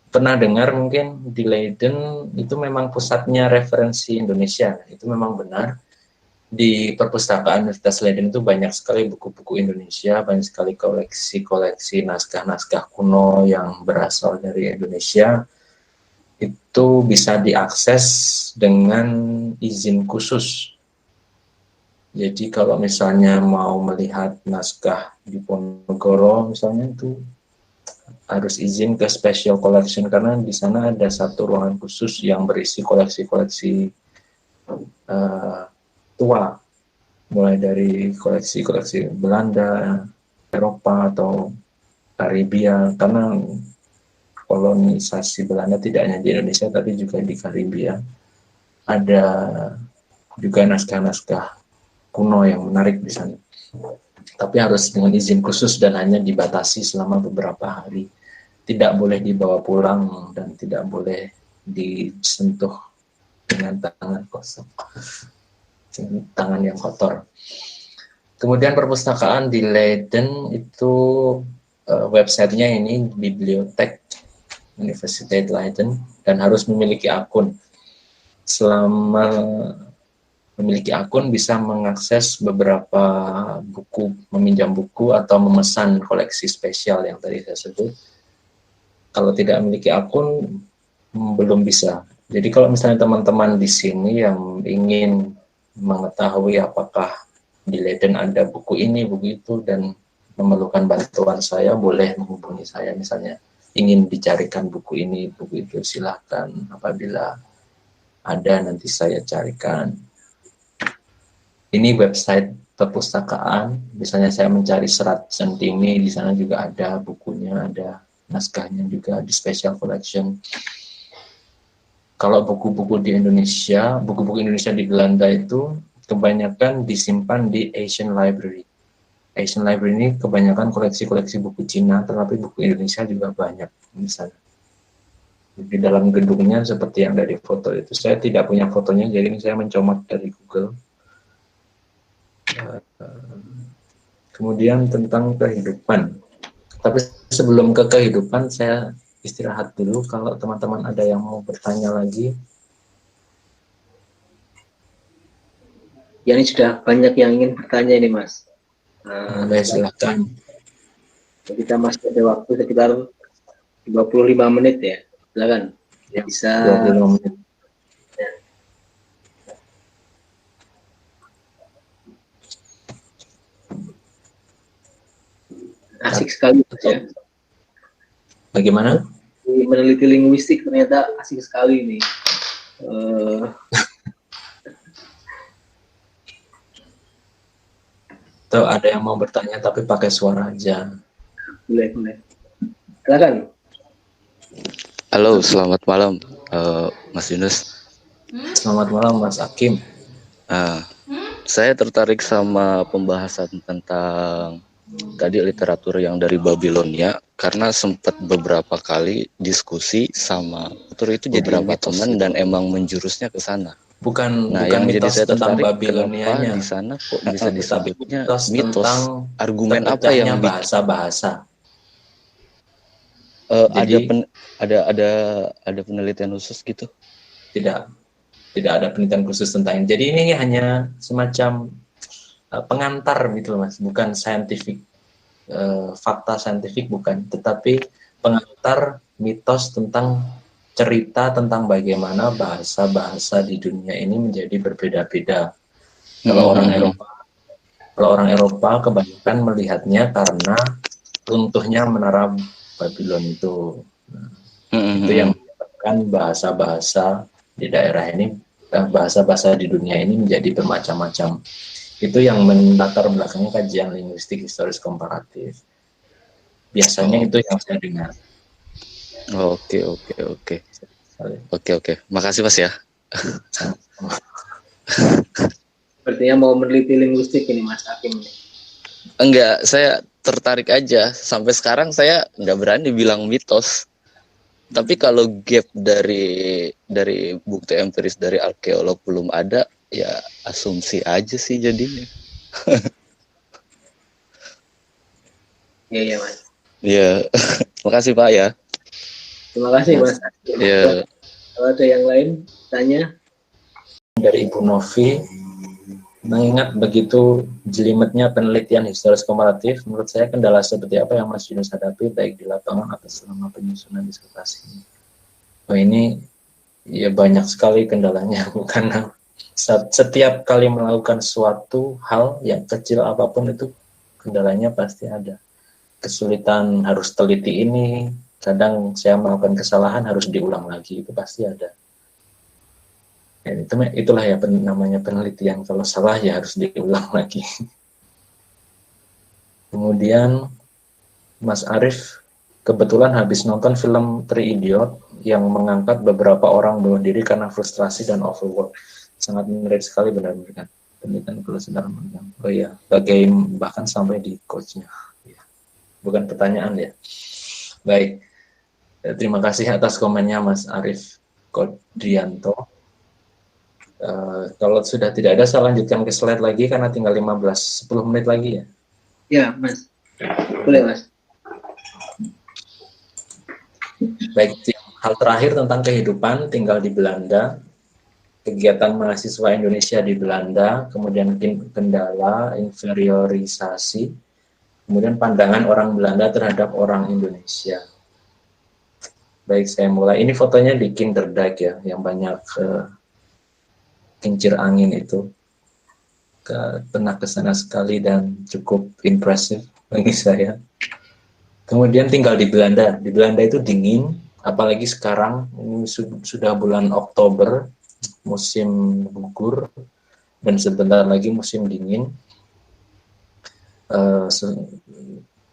pernah dengar mungkin di Leiden itu memang pusatnya referensi Indonesia. Itu memang benar. Di perpustakaan Universitas Leiden itu banyak sekali buku-buku Indonesia, banyak sekali koleksi-koleksi naskah-naskah kuno yang berasal dari Indonesia. Itu bisa diakses dengan izin khusus. Jadi kalau misalnya mau melihat naskah di Ponorogo misalnya, itu harus izin ke special collection karena di sana ada satu ruangan khusus yang berisi koleksi-koleksi tua, mulai dari koleksi-koleksi Belanda, Eropa atau Karibia, karena kolonisasi Belanda tidak hanya di Indonesia tapi juga di Karibia. Ada juga naskah-naskah kuno yang menarik di sana. Tapi harus dengan izin khusus dan hanya dibatasi selama beberapa hari. Tidak boleh dibawa pulang dan tidak boleh disentuh dengan tangan kosong, tangan yang kotor. Kemudian perpustakaan di Leiden itu websitenya ini Bibliothek Universiteit Leiden dan harus memiliki akun. Selama memiliki akun bisa mengakses beberapa buku, meminjam buku atau memesan koleksi spesial yang tadi saya sebut. Kalau tidak memiliki akun belum bisa. Jadi kalau misalnya teman-teman di sini yang ingin mengetahui apakah di Leiden ada buku ini, buku itu, dan memerlukan bantuan saya, boleh menghubungi saya. Misalnya ingin dicarikan buku ini, buku itu, silahkan. Apabila ada nanti saya carikan. Ini website perpustakaan, misalnya saya mencari Serat Centini, di sana juga ada bukunya, ada naskahnya juga di special collection. Kalau buku-buku di Indonesia, buku-buku Indonesia di Belanda itu kebanyakan disimpan di Asian Library. Asian Library ini kebanyakan koleksi-koleksi buku Cina, tetapi buku Indonesia juga banyak di sana. Di dalam gedungnya seperti yang dari foto itu, saya tidak punya fotonya, jadi saya mencomat dari Google. Kemudian tentang kehidupan. Tapi sebelum ke kehidupan, saya istirahat dulu. Kalau teman-teman ada yang mau bertanya lagi. Ya, ini sudah banyak yang ingin bertanya ini, Mas. Boleh, silakan. Kita masih ada waktu sekitar 25 menit ya. Silakan. Ya, bisa 25 menit. Asik sekali ya. Bagaimana? Meneliti linguistik ternyata asik sekali nih. Atau ada yang mau bertanya tapi pakai suara aja. Boleh. Silakan. Halo, selamat malam, Mas Yunus. Selamat malam, Mas Hakim. Saya tertarik sama pembahasan tentang tadi literatur yang dari Babilonia karena sempat beberapa kali diskusi sama author itu jadi beberapa teman dan emang menjurusnya ke sana. Bukan yang jadi saya tertarik Babilonianya. Kenapa di sana kok bisa disebutnya mitos argumen apa yang bahasa-bahasa. Ada penelitian khusus gitu? Tidak ada penelitian khusus tentang ini. Jadi ini hanya semacam pengantar gitu, Mas, bukan scientific, fakta saintifik bukan, tetapi pengantar mitos tentang cerita tentang bagaimana bahasa-bahasa di dunia ini menjadi berbeda-beda. Kalau orang Eropa kebanyakan melihatnya karena runtuhnya menara Babylon itu. Itu yang menyebabkan bahasa-bahasa di daerah ini, bahasa-bahasa di dunia ini menjadi bermacam-macam. Itu yang melatar belakangnya kajian linguistik historis komparatif. Biasanya itu yang saya dengar. Oke. Makasih, Mas ya. Sepertinya mau meneliti linguistik ini, Mas Hakim. Enggak, saya tertarik aja. Sampai sekarang saya nggak berani bilang mitos. Tapi kalau gap dari bukti empiris dari arkeolog belum ada, ya asumsi aja sih jadinya. Iya, Mas. Iya, makasih Pak ya. Terima kasih Mas. Ya, Kalau ada yang lain tanya. Dari Ibu Novi, mengingat begitu jelimetnya penelitian historis komparatif, menurut saya kendala seperti apa yang Mas Yunus hadapi baik di lapangan atau selama penyusunan disertasi? Oh, ini ya banyak sekali kendalanya karena setiap kali melakukan suatu hal yang kecil apapun itu kendalanya pasti ada. Kesulitan harus teliti ini, kadang saya melakukan kesalahan harus diulang lagi, itu pasti ada. Ya, itulah ya namanya penelitian, kalau salah ya harus diulang lagi. Kemudian Mas Arief kebetulan habis nonton film Three Idiot yang mengangkat beberapa orang bunuh diri karena frustrasi dan overwork. Sangat menarik sekali benar-benar. Penelitian kalau sedang menang. Oh iya, bahkan sampai di coachnya. Ya, bukan pertanyaan ya. Baik, terima kasih atas komennya Mas Arief Kodrianto. Kalau sudah tidak ada, saya lanjutkan ke slide lagi karena tinggal 10 menit lagi ya. Ya, Mas. Boleh, Mas. Baik, hal terakhir tentang kehidupan tinggal di Belanda, kegiatan mahasiswa Indonesia di Belanda, kemudian kendala, inferiorisasi, kemudian pandangan orang Belanda terhadap orang Indonesia. Baik, saya mulai. Ini fotonya di Kinderdijk ya, yang banyak kincir angin itu. Pernah ke sana sekali dan cukup impresif bagi saya. Kemudian tinggal di Belanda. Di Belanda itu dingin, apalagi sekarang ini sudah bulan Oktober, musim gugur, dan sebentar lagi musim dingin.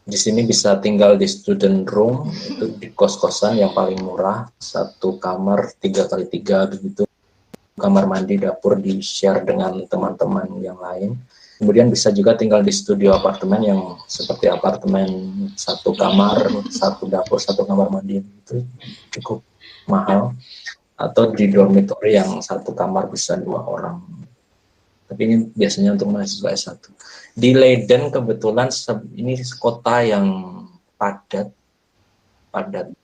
Di sini bisa tinggal di student room, itu di kos-kosan yang paling murah, 1 kamar 3x3 begitu. Kamar mandi, dapur di share dengan teman-teman yang lain. Kemudian bisa juga tinggal di studio apartemen yang seperti apartemen 1 kamar, 1 dapur, 1 kamar mandi, itu cukup mahal. Atau di dormitory yang 1 kamar bisa 2 orang. Tapi ini biasanya untuk mahasiswa S1. Di Leiden kebetulan ini kota yang padat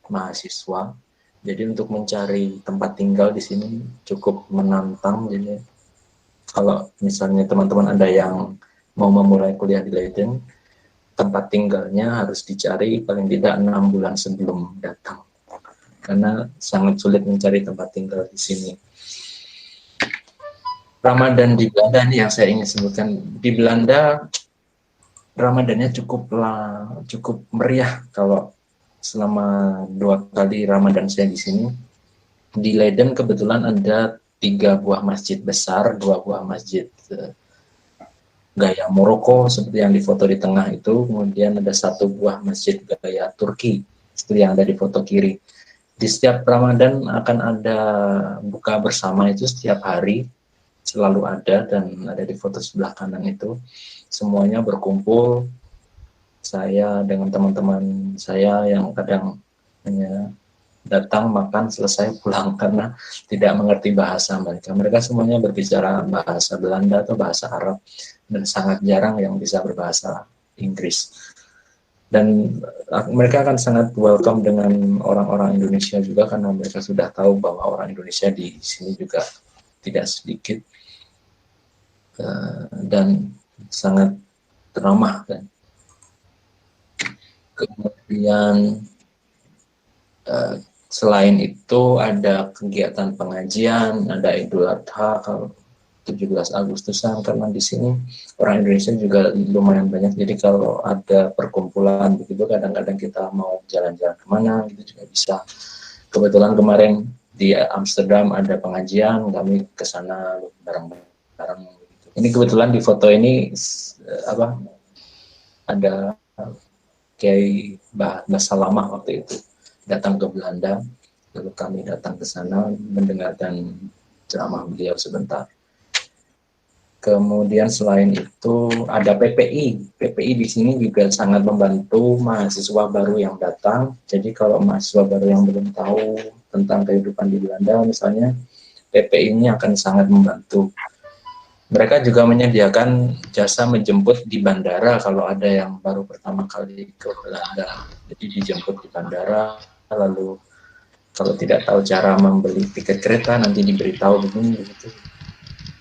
mahasiswa. Jadi untuk mencari tempat tinggal di sini cukup menantang. Jadi kalau misalnya teman-teman ada yang mau memulai kuliah di Leiden, tempat tinggalnya harus dicari paling tidak 6 bulan sebelum datang. Karena sangat sulit mencari tempat tinggal di sini. Ramadan di Belanda ini yang saya ingin sebutkan. Di Belanda Ramadannya cukup meriah kalau selama 2 kali Ramadan saya di sini. Di Leiden kebetulan ada 3 buah masjid besar, 2 buah masjid gaya Maroko seperti yang difoto di tengah itu, kemudian ada 1 buah masjid gaya Turki seperti yang ada di foto kiri. Di setiap Ramadan akan ada buka bersama itu setiap hari, selalu ada, dan ada di foto sebelah kanan itu. Semuanya berkumpul, saya dengan teman-teman saya yang kadang hanya datang, makan, selesai, pulang karena tidak mengerti bahasa mereka. Mereka semuanya berbicara bahasa Belanda atau bahasa Arab, dan sangat jarang yang bisa berbahasa Inggris. Dan mereka akan sangat welcome dengan orang-orang Indonesia juga, karena mereka sudah tahu bahwa orang Indonesia di sini juga tidak sedikit, dan sangat ramah kan. Kemudian selain itu ada kegiatan pengajian, ada Idul Adha kalau 17 Agustusan, karena di sini orang Indonesia juga lumayan banyak. Jadi kalau ada perkumpulan begitu, kadang-kadang kita mau jalan-jalan kemana gitu juga bisa. Kebetulan kemarin di Amsterdam ada pengajian, kami ke sana bareng-bareng. Ini kebetulan di foto ini ada Kiai Basalamah waktu itu datang ke Belanda, lalu kami datang ke sana mendengarkan ceramah beliau sebentar. Kemudian selain itu ada PPI. PPI di sini juga sangat membantu mahasiswa baru yang datang. Jadi kalau mahasiswa baru yang belum tahu tentang kehidupan di Belanda misalnya, PPI ini akan sangat membantu. Mereka juga menyediakan jasa menjemput di bandara kalau ada yang baru pertama kali ke Belanda. Jadi dijemput di bandara, lalu Kalau tidak tahu cara membeli tiket kereta nanti diberitahu begini begitu.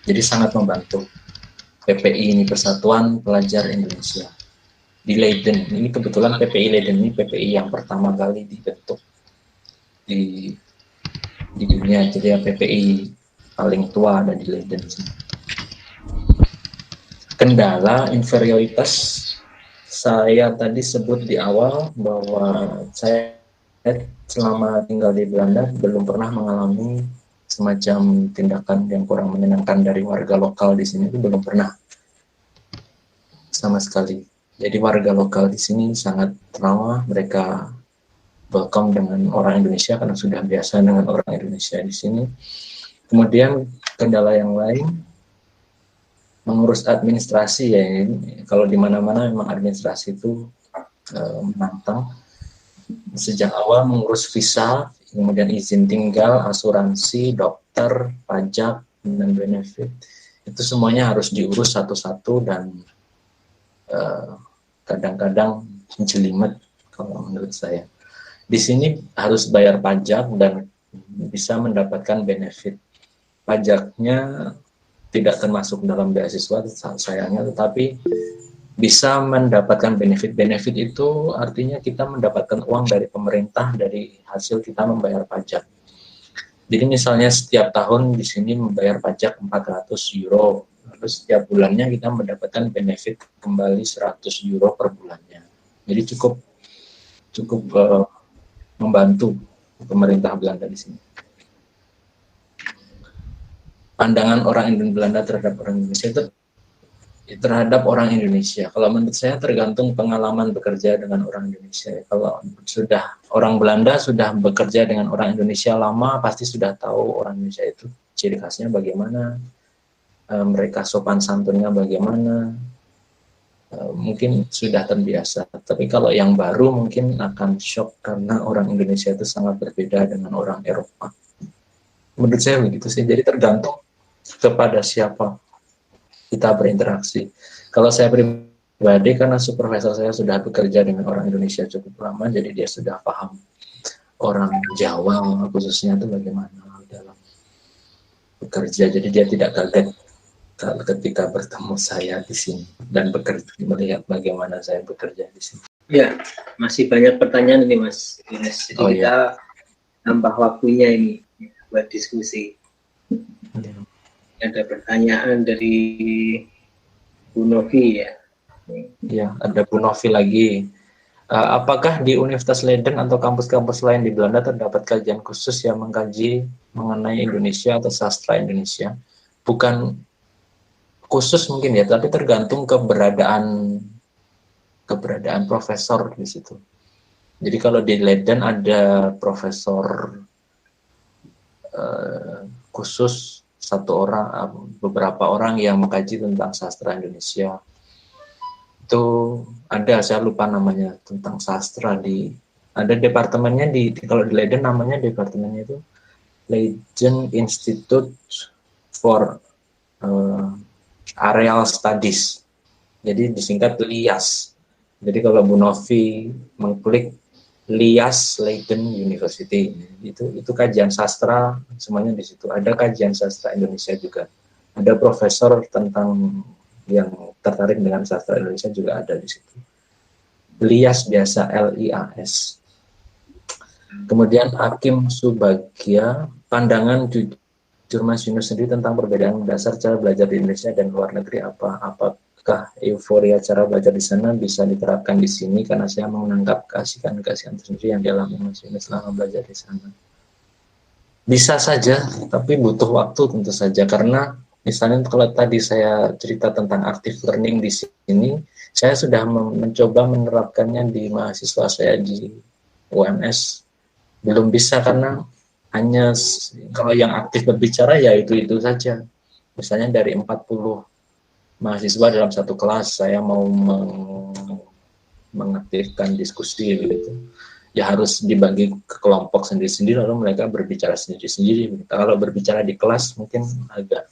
Jadi sangat membantu. PPI ini Persatuan Pelajar Indonesia di Leiden. Ini kebetulan PPI Leiden ini PPI yang pertama kali dibentuk di dunia. Jadi ya PPI paling tua ada di Leiden. Kendala inferioritas saya tadi sebut di awal bahwa saya selama tinggal di Belanda belum pernah mengalami semacam tindakan yang kurang menyenangkan dari warga lokal di sini, itu belum pernah sama sekali. Jadi warga lokal di sini sangat ramah, mereka welcome dengan orang Indonesia karena sudah biasa dengan orang Indonesia di sini. Kemudian kendala yang lain, mengurus administrasi ya. Kalau di mana-mana memang administrasi itu menantang. Sejak awal mengurus visa, kemudian izin tinggal, asuransi, dokter, pajak, dan benefit, itu semuanya harus diurus satu-satu dan kadang-kadang jelimet kalau menurut saya. Di sini harus bayar pajak dan bisa mendapatkan benefit. Pajaknya tidak termasuk dalam beasiswa sayangnya, tetapi bisa mendapatkan benefit. Benefit itu artinya kita mendapatkan uang dari pemerintah dari hasil kita membayar pajak. Jadi misalnya setiap tahun di sini membayar pajak 400 euro, lalu setiap bulannya kita mendapatkan benefit kembali 100 euro per bulannya. Jadi cukup membantu pemerintah Belanda di sini. Pandangan orang Belanda terhadap orang Indonesia itu terhadap orang Indonesia. Kalau menurut saya tergantung pengalaman bekerja dengan orang Indonesia. Kalau sudah orang Belanda sudah bekerja dengan orang Indonesia lama, pasti sudah tahu orang Indonesia itu ciri khasnya bagaimana, mereka sopan santunnya bagaimana, mungkin sudah terbiasa. Tapi kalau yang baru mungkin akan shock karena orang Indonesia itu sangat berbeda dengan orang Eropa. Menurut saya begitu sih. Jadi tergantung kepada siapa kita berinteraksi. Kalau saya pribadi, karena supervisor saya sudah bekerja dengan orang Indonesia cukup lama, jadi dia sudah paham orang Jawa khususnya itu bagaimana dalam bekerja. Jadi dia tidak kaget ketika bertemu saya di sini dan bekerja, melihat bagaimana saya bekerja di sini. Ya, masih banyak pertanyaan ini Mas Ines. Jadi kita tambah waktunya ini buat diskusi. Ya. Ada pertanyaan dari Bu Novi ya. Ya, ada Bu Novi lagi. Apakah di Universitas Leiden atau kampus-kampus lain di Belanda terdapat kajian khusus yang mengkaji mengenai Indonesia atau sastra Indonesia? Bukan khusus mungkin ya, tapi tergantung keberadaan profesor di situ. Jadi kalau di Leiden ada profesor khusus beberapa orang yang mengkaji tentang sastra Indonesia. Itu ada, saya lupa namanya, tentang sastra ada departemennya kalau di Leiden namanya departemennya itu Leiden Institute for Areal Studies. Jadi disingkat LIAS. Jadi kalau Bu Novi mengklik LIAS Leiden University, itu kajian sastra semuanya di situ. Ada kajian sastra Indonesia juga. Ada profesor tentang yang tertarik dengan sastra Indonesia juga ada di situ. LIAS biasa, LIAS. Kemudian Hakim Subagya, pandangan jujur Mas Yunus sendiri tentang perbedaan dasar cara belajar di Indonesia dan luar negeri apakah euforia cara belajar di sana bisa diterapkan di sini, karena saya menangkap kasihan tersendiri yang dialami Mas Yunus selama belajar di sana. Bisa saja, tapi butuh waktu tentu saja, karena misalnya kalau tadi saya cerita tentang active learning di sini, saya sudah mencoba menerapkannya di mahasiswa saya di UMS, belum bisa karena hanya kalau yang aktif berbicara ya itu saja. Misalnya dari 40 mahasiswa dalam satu kelas, saya mau mengaktifkan diskusi gitu, ya harus dibagi ke kelompok sendiri-sendiri, lalu mereka berbicara sendiri-sendiri. Kalau berbicara di kelas mungkin agak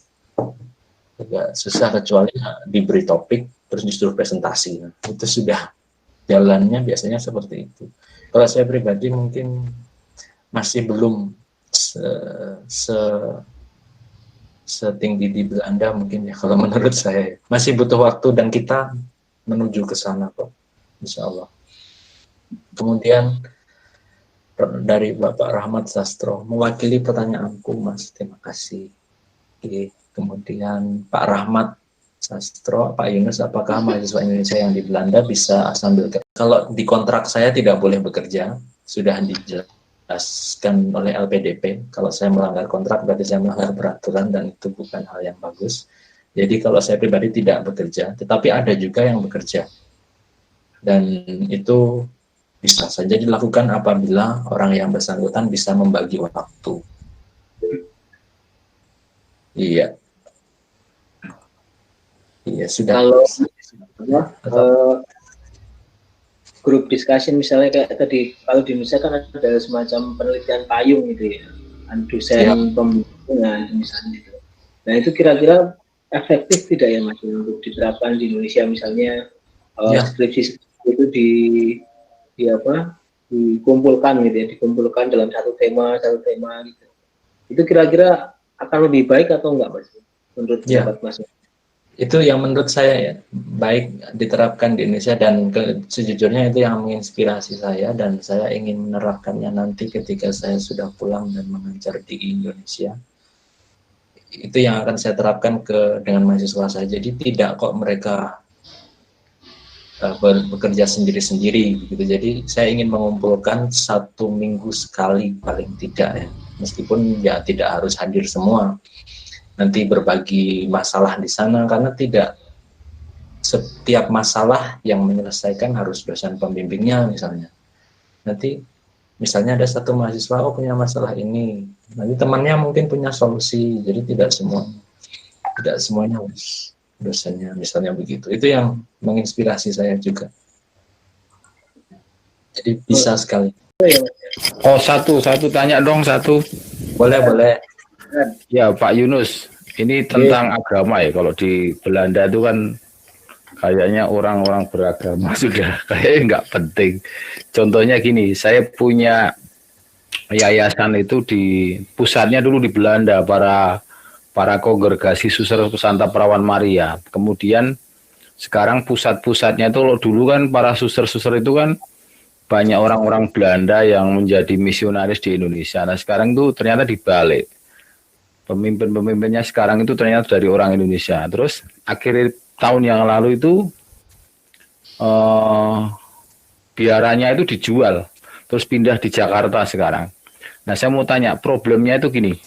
susah, kecuali diberi topik terus justru presentasi. Itu sudah jalannya biasanya seperti itu. Kalau saya pribadi mungkin masih belum setinggi di Belanda mungkin ya, kalau menurut saya masih butuh waktu dan kita menuju ke sana kok, insya Allah. Kemudian dari Bapak Rahmat Sastro, mewakili pertanyaanku Mas, terima kasih. Oke. Kemudian Pak Rahmat Sastro, Pak Yunus, apakah mahasiswa Indonesia yang di Belanda bisa sambil kalau di kontrak saya tidak boleh bekerja, sudah dijelaskan oleh LPDP. Kalau saya melanggar kontrak berarti saya melanggar peraturan dan itu bukan hal yang bagus. Jadi kalau saya pribadi tidak bekerja, tetapi ada juga yang bekerja. Dan itu bisa saja dilakukan apabila orang yang bersangkutan bisa membagi waktu. Iya. Iya, sudah. Kalau grup discussion misalnya kayak tadi, kalau di Indonesia kan ada semacam penelitian payung gitu ya, dosen pembimbingan misalnya itu. Nah itu kira-kira efektif tidak ya Mas untuk diterapkan di Indonesia, misalnya skripsi itu dikumpulkan gitu ya, dikumpulkan dalam satu tema gitu. Itu kira-kira akan lebih baik atau enggak Mas menurut pendapat Mas? Itu yang menurut saya ya, baik diterapkan di Indonesia, dan sejujurnya itu yang menginspirasi saya dan saya ingin menerapkannya nanti ketika saya sudah pulang dan mengajar di Indonesia. Itu yang akan saya terapkan dengan mahasiswa saya. Jadi tidak kok mereka bekerja sendiri-sendiri gitu. Jadi saya ingin mengumpulkan 1 minggu sekali paling tidak ya, meskipun ya tidak harus hadir semua. Nanti berbagi masalah di sana, karena tidak setiap masalah yang menyelesaikan harus dosen pembimbingnya misalnya. Nanti misalnya ada satu mahasiswa punya masalah ini, nanti temannya mungkin punya solusi, jadi tidak semuanya harus dosennya misalnya begitu. Itu yang menginspirasi saya juga. Jadi bisa sekali. Oh, satu tanya dong satu. Boleh. Ya Pak Yunus, ini tentang agama ya. Kalau di Belanda itu kan kayaknya orang-orang beragama sudah kayaknya nggak penting. Contohnya gini, saya punya yayasan itu di pusatnya dulu di Belanda, para kongregasi Suster Santa Perawan Maria. Kemudian sekarang pusat-pusatnya itu dulu kan para suster-suster itu kan banyak orang-orang Belanda yang menjadi misionaris di Indonesia. Nah sekarang itu ternyata dibalik. Pemimpin-pemimpinnya sekarang itu ternyata dari orang Indonesia. Terus akhir tahun yang lalu itu biaranya itu dijual, terus pindah di Jakarta sekarang. Nah saya mau tanya, problemnya itu gini,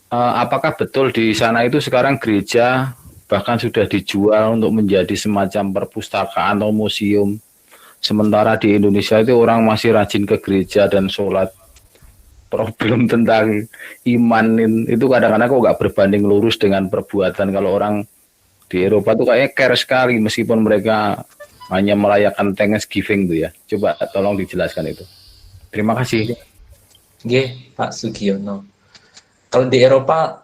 apakah betul di sana itu sekarang gereja bahkan sudah dijual untuk menjadi semacam perpustakaan atau museum, sementara di Indonesia itu orang masih rajin ke gereja dan sholat. Problem tentang iman itu kadang-kadang kok nggak berbanding lurus dengan perbuatan. Kalau orang di Eropa tuh kayaknya care sekali meskipun mereka hanya merayakan Thanksgiving tuh ya. Coba tolong dijelaskan itu. Terima kasih. Pak Sugiono. Kalau di Eropa,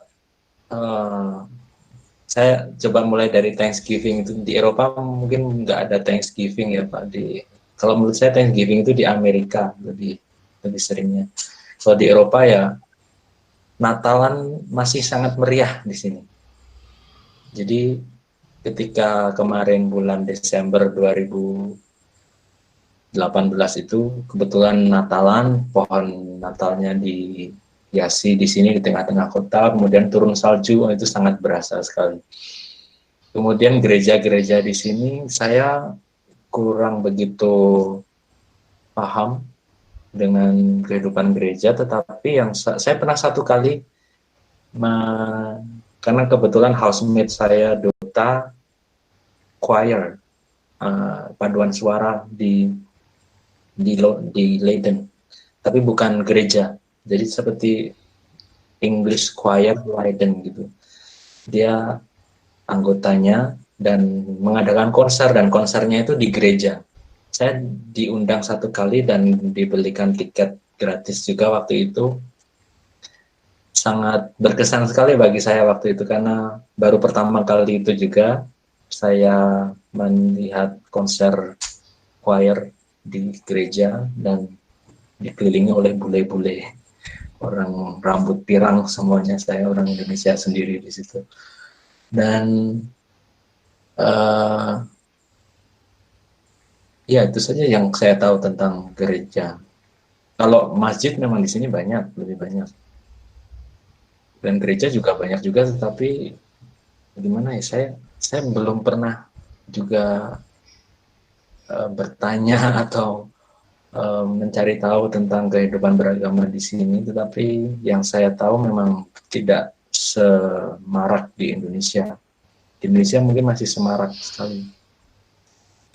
saya coba mulai dari Thanksgiving itu. Di Eropa mungkin nggak ada Thanksgiving ya Pak. Kalau menurut saya Thanksgiving itu di Amerika lebih seringnya. Kalau di Eropa ya Natalan masih sangat meriah di sini. Jadi ketika kemarin bulan Desember 2018 itu kebetulan Natalan, pohon Natalnya dihiasi di sini di tengah-tengah kota, kemudian turun salju, itu sangat berasa sekali. Kemudian gereja-gereja di sini saya kurang begitu paham dengan kehidupan gereja, tetapi yang saya pernah satu kali karena kebetulan housemate saya duta choir, paduan suara di Leiden, tapi bukan gereja, jadi seperti English choir Leiden gitu. Dia anggotanya dan mengadakan konser, dan konsernya itu di gereja. Saya diundang satu kali dan dibelikan tiket gratis juga waktu itu. Sangat berkesan sekali bagi saya waktu itu, karena baru pertama kali itu juga saya melihat konser choir di gereja, dan dikelilingi oleh bule-bule, orang rambut pirang semuanya, saya orang Indonesia sendiri di situ. Dan ya itu saja yang saya tahu tentang gereja. Kalau masjid memang di sini banyak, lebih banyak. Dan gereja juga banyak juga, tetapi gimana ya, saya belum pernah juga bertanya atau mencari tahu tentang kehidupan beragama di sini, tetapi yang saya tahu memang tidak semarak di Indonesia. Di Indonesia mungkin masih semarak sekali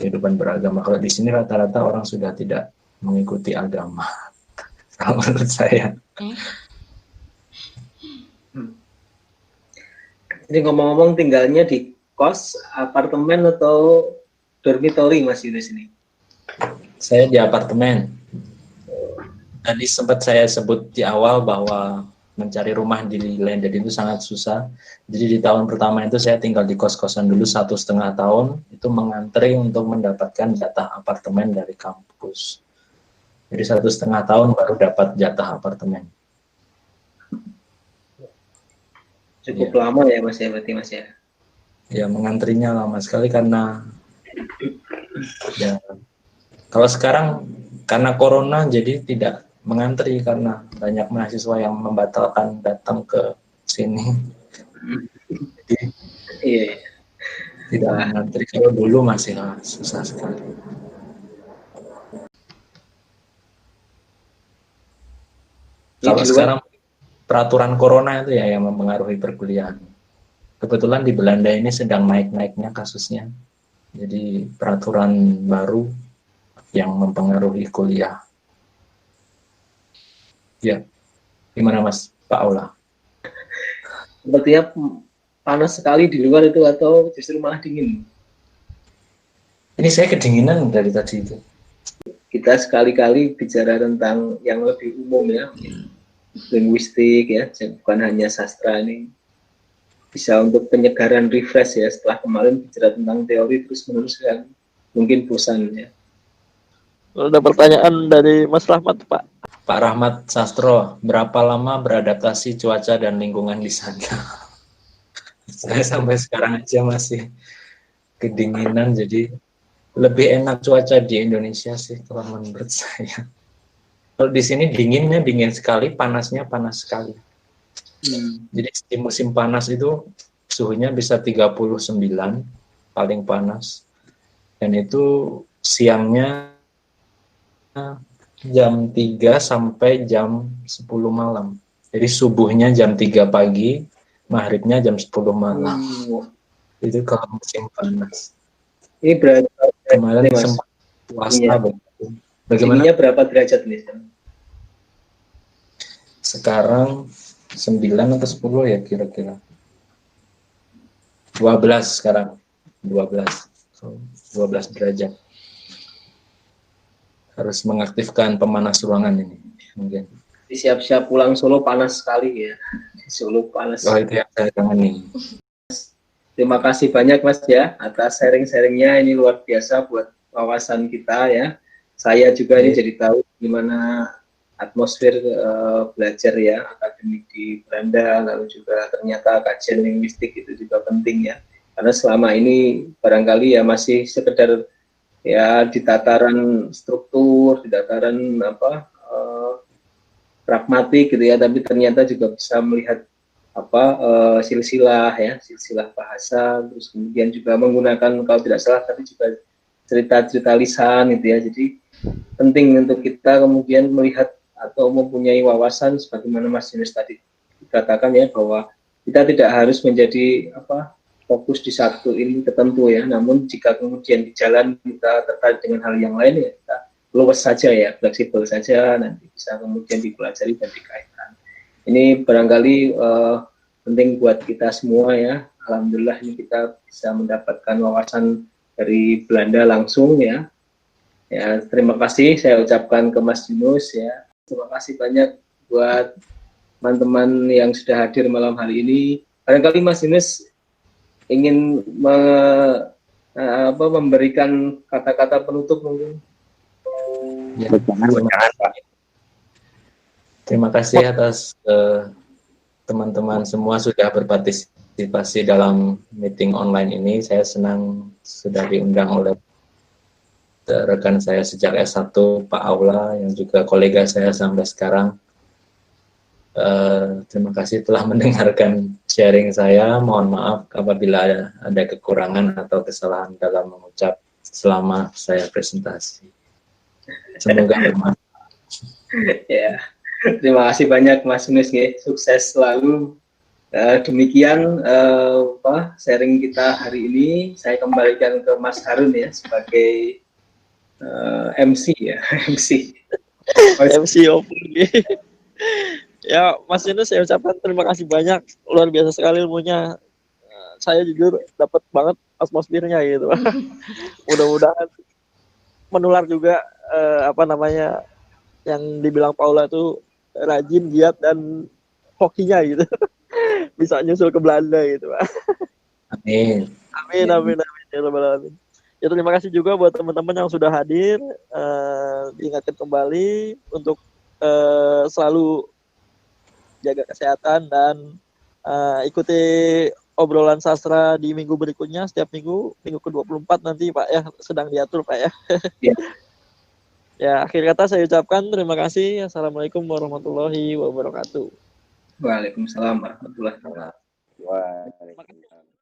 kehidupan beragama. Kalau di sini rata-rata orang sudah tidak mengikuti agama, kalau menurut saya. Jadi ngomong-ngomong, tinggalnya di kos, apartemen atau dormitory Mas Yunus ini? Saya di apartemen. Tadi sempat saya sebut di awal bahwa mencari rumah di landed itu sangat susah. Jadi di tahun pertama itu saya tinggal di kos-kosan dulu 1,5 tahun, itu mengantri untuk mendapatkan jatah apartemen dari kampus. Jadi 1,5 tahun baru dapat jatah apartemen. Cukup lama ya Mas ya, berarti Mas ya? Ya, mengantrinya lama sekali karena ya, kalau sekarang karena corona jadi tidak mengantri karena banyak mahasiswa yang membatalkan datang ke sini. Jadi Iya. tidak mengantri. Kalau dulu masih susah sekali. Kalau sekarang peraturan corona itu ya yang mempengaruhi perkuliahan. Kebetulan di Belanda ini sedang naik-naiknya kasusnya. Jadi peraturan baru yang mempengaruhi kuliah. Ya, gimana Mas Pak Aula? Sepertinya panas sekali di luar itu atau justru malah dingin? Ini saya kedinginan dari tadi itu. Kita sekali-kali bicara tentang yang lebih umum ya, linguistik ya, bukan hanya sastra ini. Bisa untuk penyegaran refresh ya, setelah kemarin bicara tentang teori terus-menerus kan, mungkin bosan ya. Ada pertanyaan dari Mas Rahmat, Pak. Pak Rahmat Sastro, berapa lama beradaptasi cuaca dan lingkungan di sana? Saya sampai sekarang aja masih kedinginan, jadi lebih enak cuaca di Indonesia sih kalau menurut saya. Kalau di sini dinginnya dingin sekali, panasnya panas sekali. Jadi di musim panas itu suhunya bisa 39 paling panas, dan itu siangnya jam 3 sampai jam 10 malam. Jadi subuhnya jam 3 pagi, maghribnya jam 10 malam. Itu kalau musim panas. Ini berapa kemarin sempat puasa. Bagaimana? Dinginnya berapa derajat nih? Sekarang 9 atau 10 ya kira-kira. 12 sekarang. 12 derajat. Harus mengaktifkan pemanas ruangan ini mungkin. Siap-siap pulang Solo, panas sekali ya. Di Solo panas. Oh, itu yang saya kangenin. Terima kasih banyak Mas ya atas sharing-sharingnya, ini luar biasa buat wawasan kita ya. Saya juga ini jadi tahu gimana atmosfer belajar ya akademik di Belanda, lalu juga ternyata kajian linguistik itu juga penting ya. Karena selama ini barangkali ya masih sekedar ya di tataran struktur, di tataran pragmatik gitu ya, tapi ternyata juga bisa melihat silsilah ya, silsilah bahasa, terus kemudian juga menggunakan kalau tidak salah tapi juga cerita-cerita lisan gitu ya. Jadi penting untuk kita kemudian melihat atau mempunyai wawasan sebagaimana Mas Yunus tadi dikatakan ya, bahwa kita tidak harus menjadi fokus di satu ini tertentu ya, namun jika kemudian di jalan kita tertarik dengan hal yang lain ya kita luas saja ya, fleksibel saja, nanti bisa kemudian dipelajari dan dikaitkan. Ini barangkali penting buat kita semua ya. Alhamdulillah ini kita bisa mendapatkan wawasan dari Belanda langsung ya. Ya, terima kasih saya ucapkan ke Mas Yunus ya. Terima kasih banyak buat teman-teman yang sudah hadir malam hari ini. Barangkali Mas Yunus ingin memberikan kata-kata penutup mungkin. Ya, jangan Pak. Terima kasih atas teman-teman semua sudah berpartisipasi dalam meeting online ini. Saya senang sudah diundang oleh rekan saya sejak S1, Pak Aula, yang juga kolega saya sampai sekarang. Terima kasih telah mendengarkan sharing saya. Mohon maaf apabila ada kekurangan atau kesalahan dalam mengucap selama saya presentasi. Semoga bermanfaat. Ya, terima kasih banyak Mas Yunus, sukses selalu. Demikian sharing kita hari ini. Saya kembalikan ke Mas Harun ya sebagai MC ya, MC. MC Opung. Ya, Mas Yunus, saya ucapkan terima kasih banyak, luar biasa sekali ilmunya. Saya jujur dapat banget atmosfernya gitu. Mudah-mudahan menular juga yang dibilang Paula tuh rajin, giat dan hokinya gitu. Bisa nyusul ke Belanda gitu. Amin. Amin. Ya Rabbal alamin. Ya, terima kasih juga buat teman-teman yang sudah hadir. Diingatkan kembali untuk selalu jaga kesehatan dan ikuti obrolan sastra di minggu berikutnya, setiap minggu ke-24 nanti Pak ya, sedang diatur Pak ya. Ya. Ya, akhir kata saya ucapkan terima kasih. Assalamualaikum warahmatullahi wabarakatuh. Waalaikumsalam warahmatullahi wabarakatuh. Terima kasih.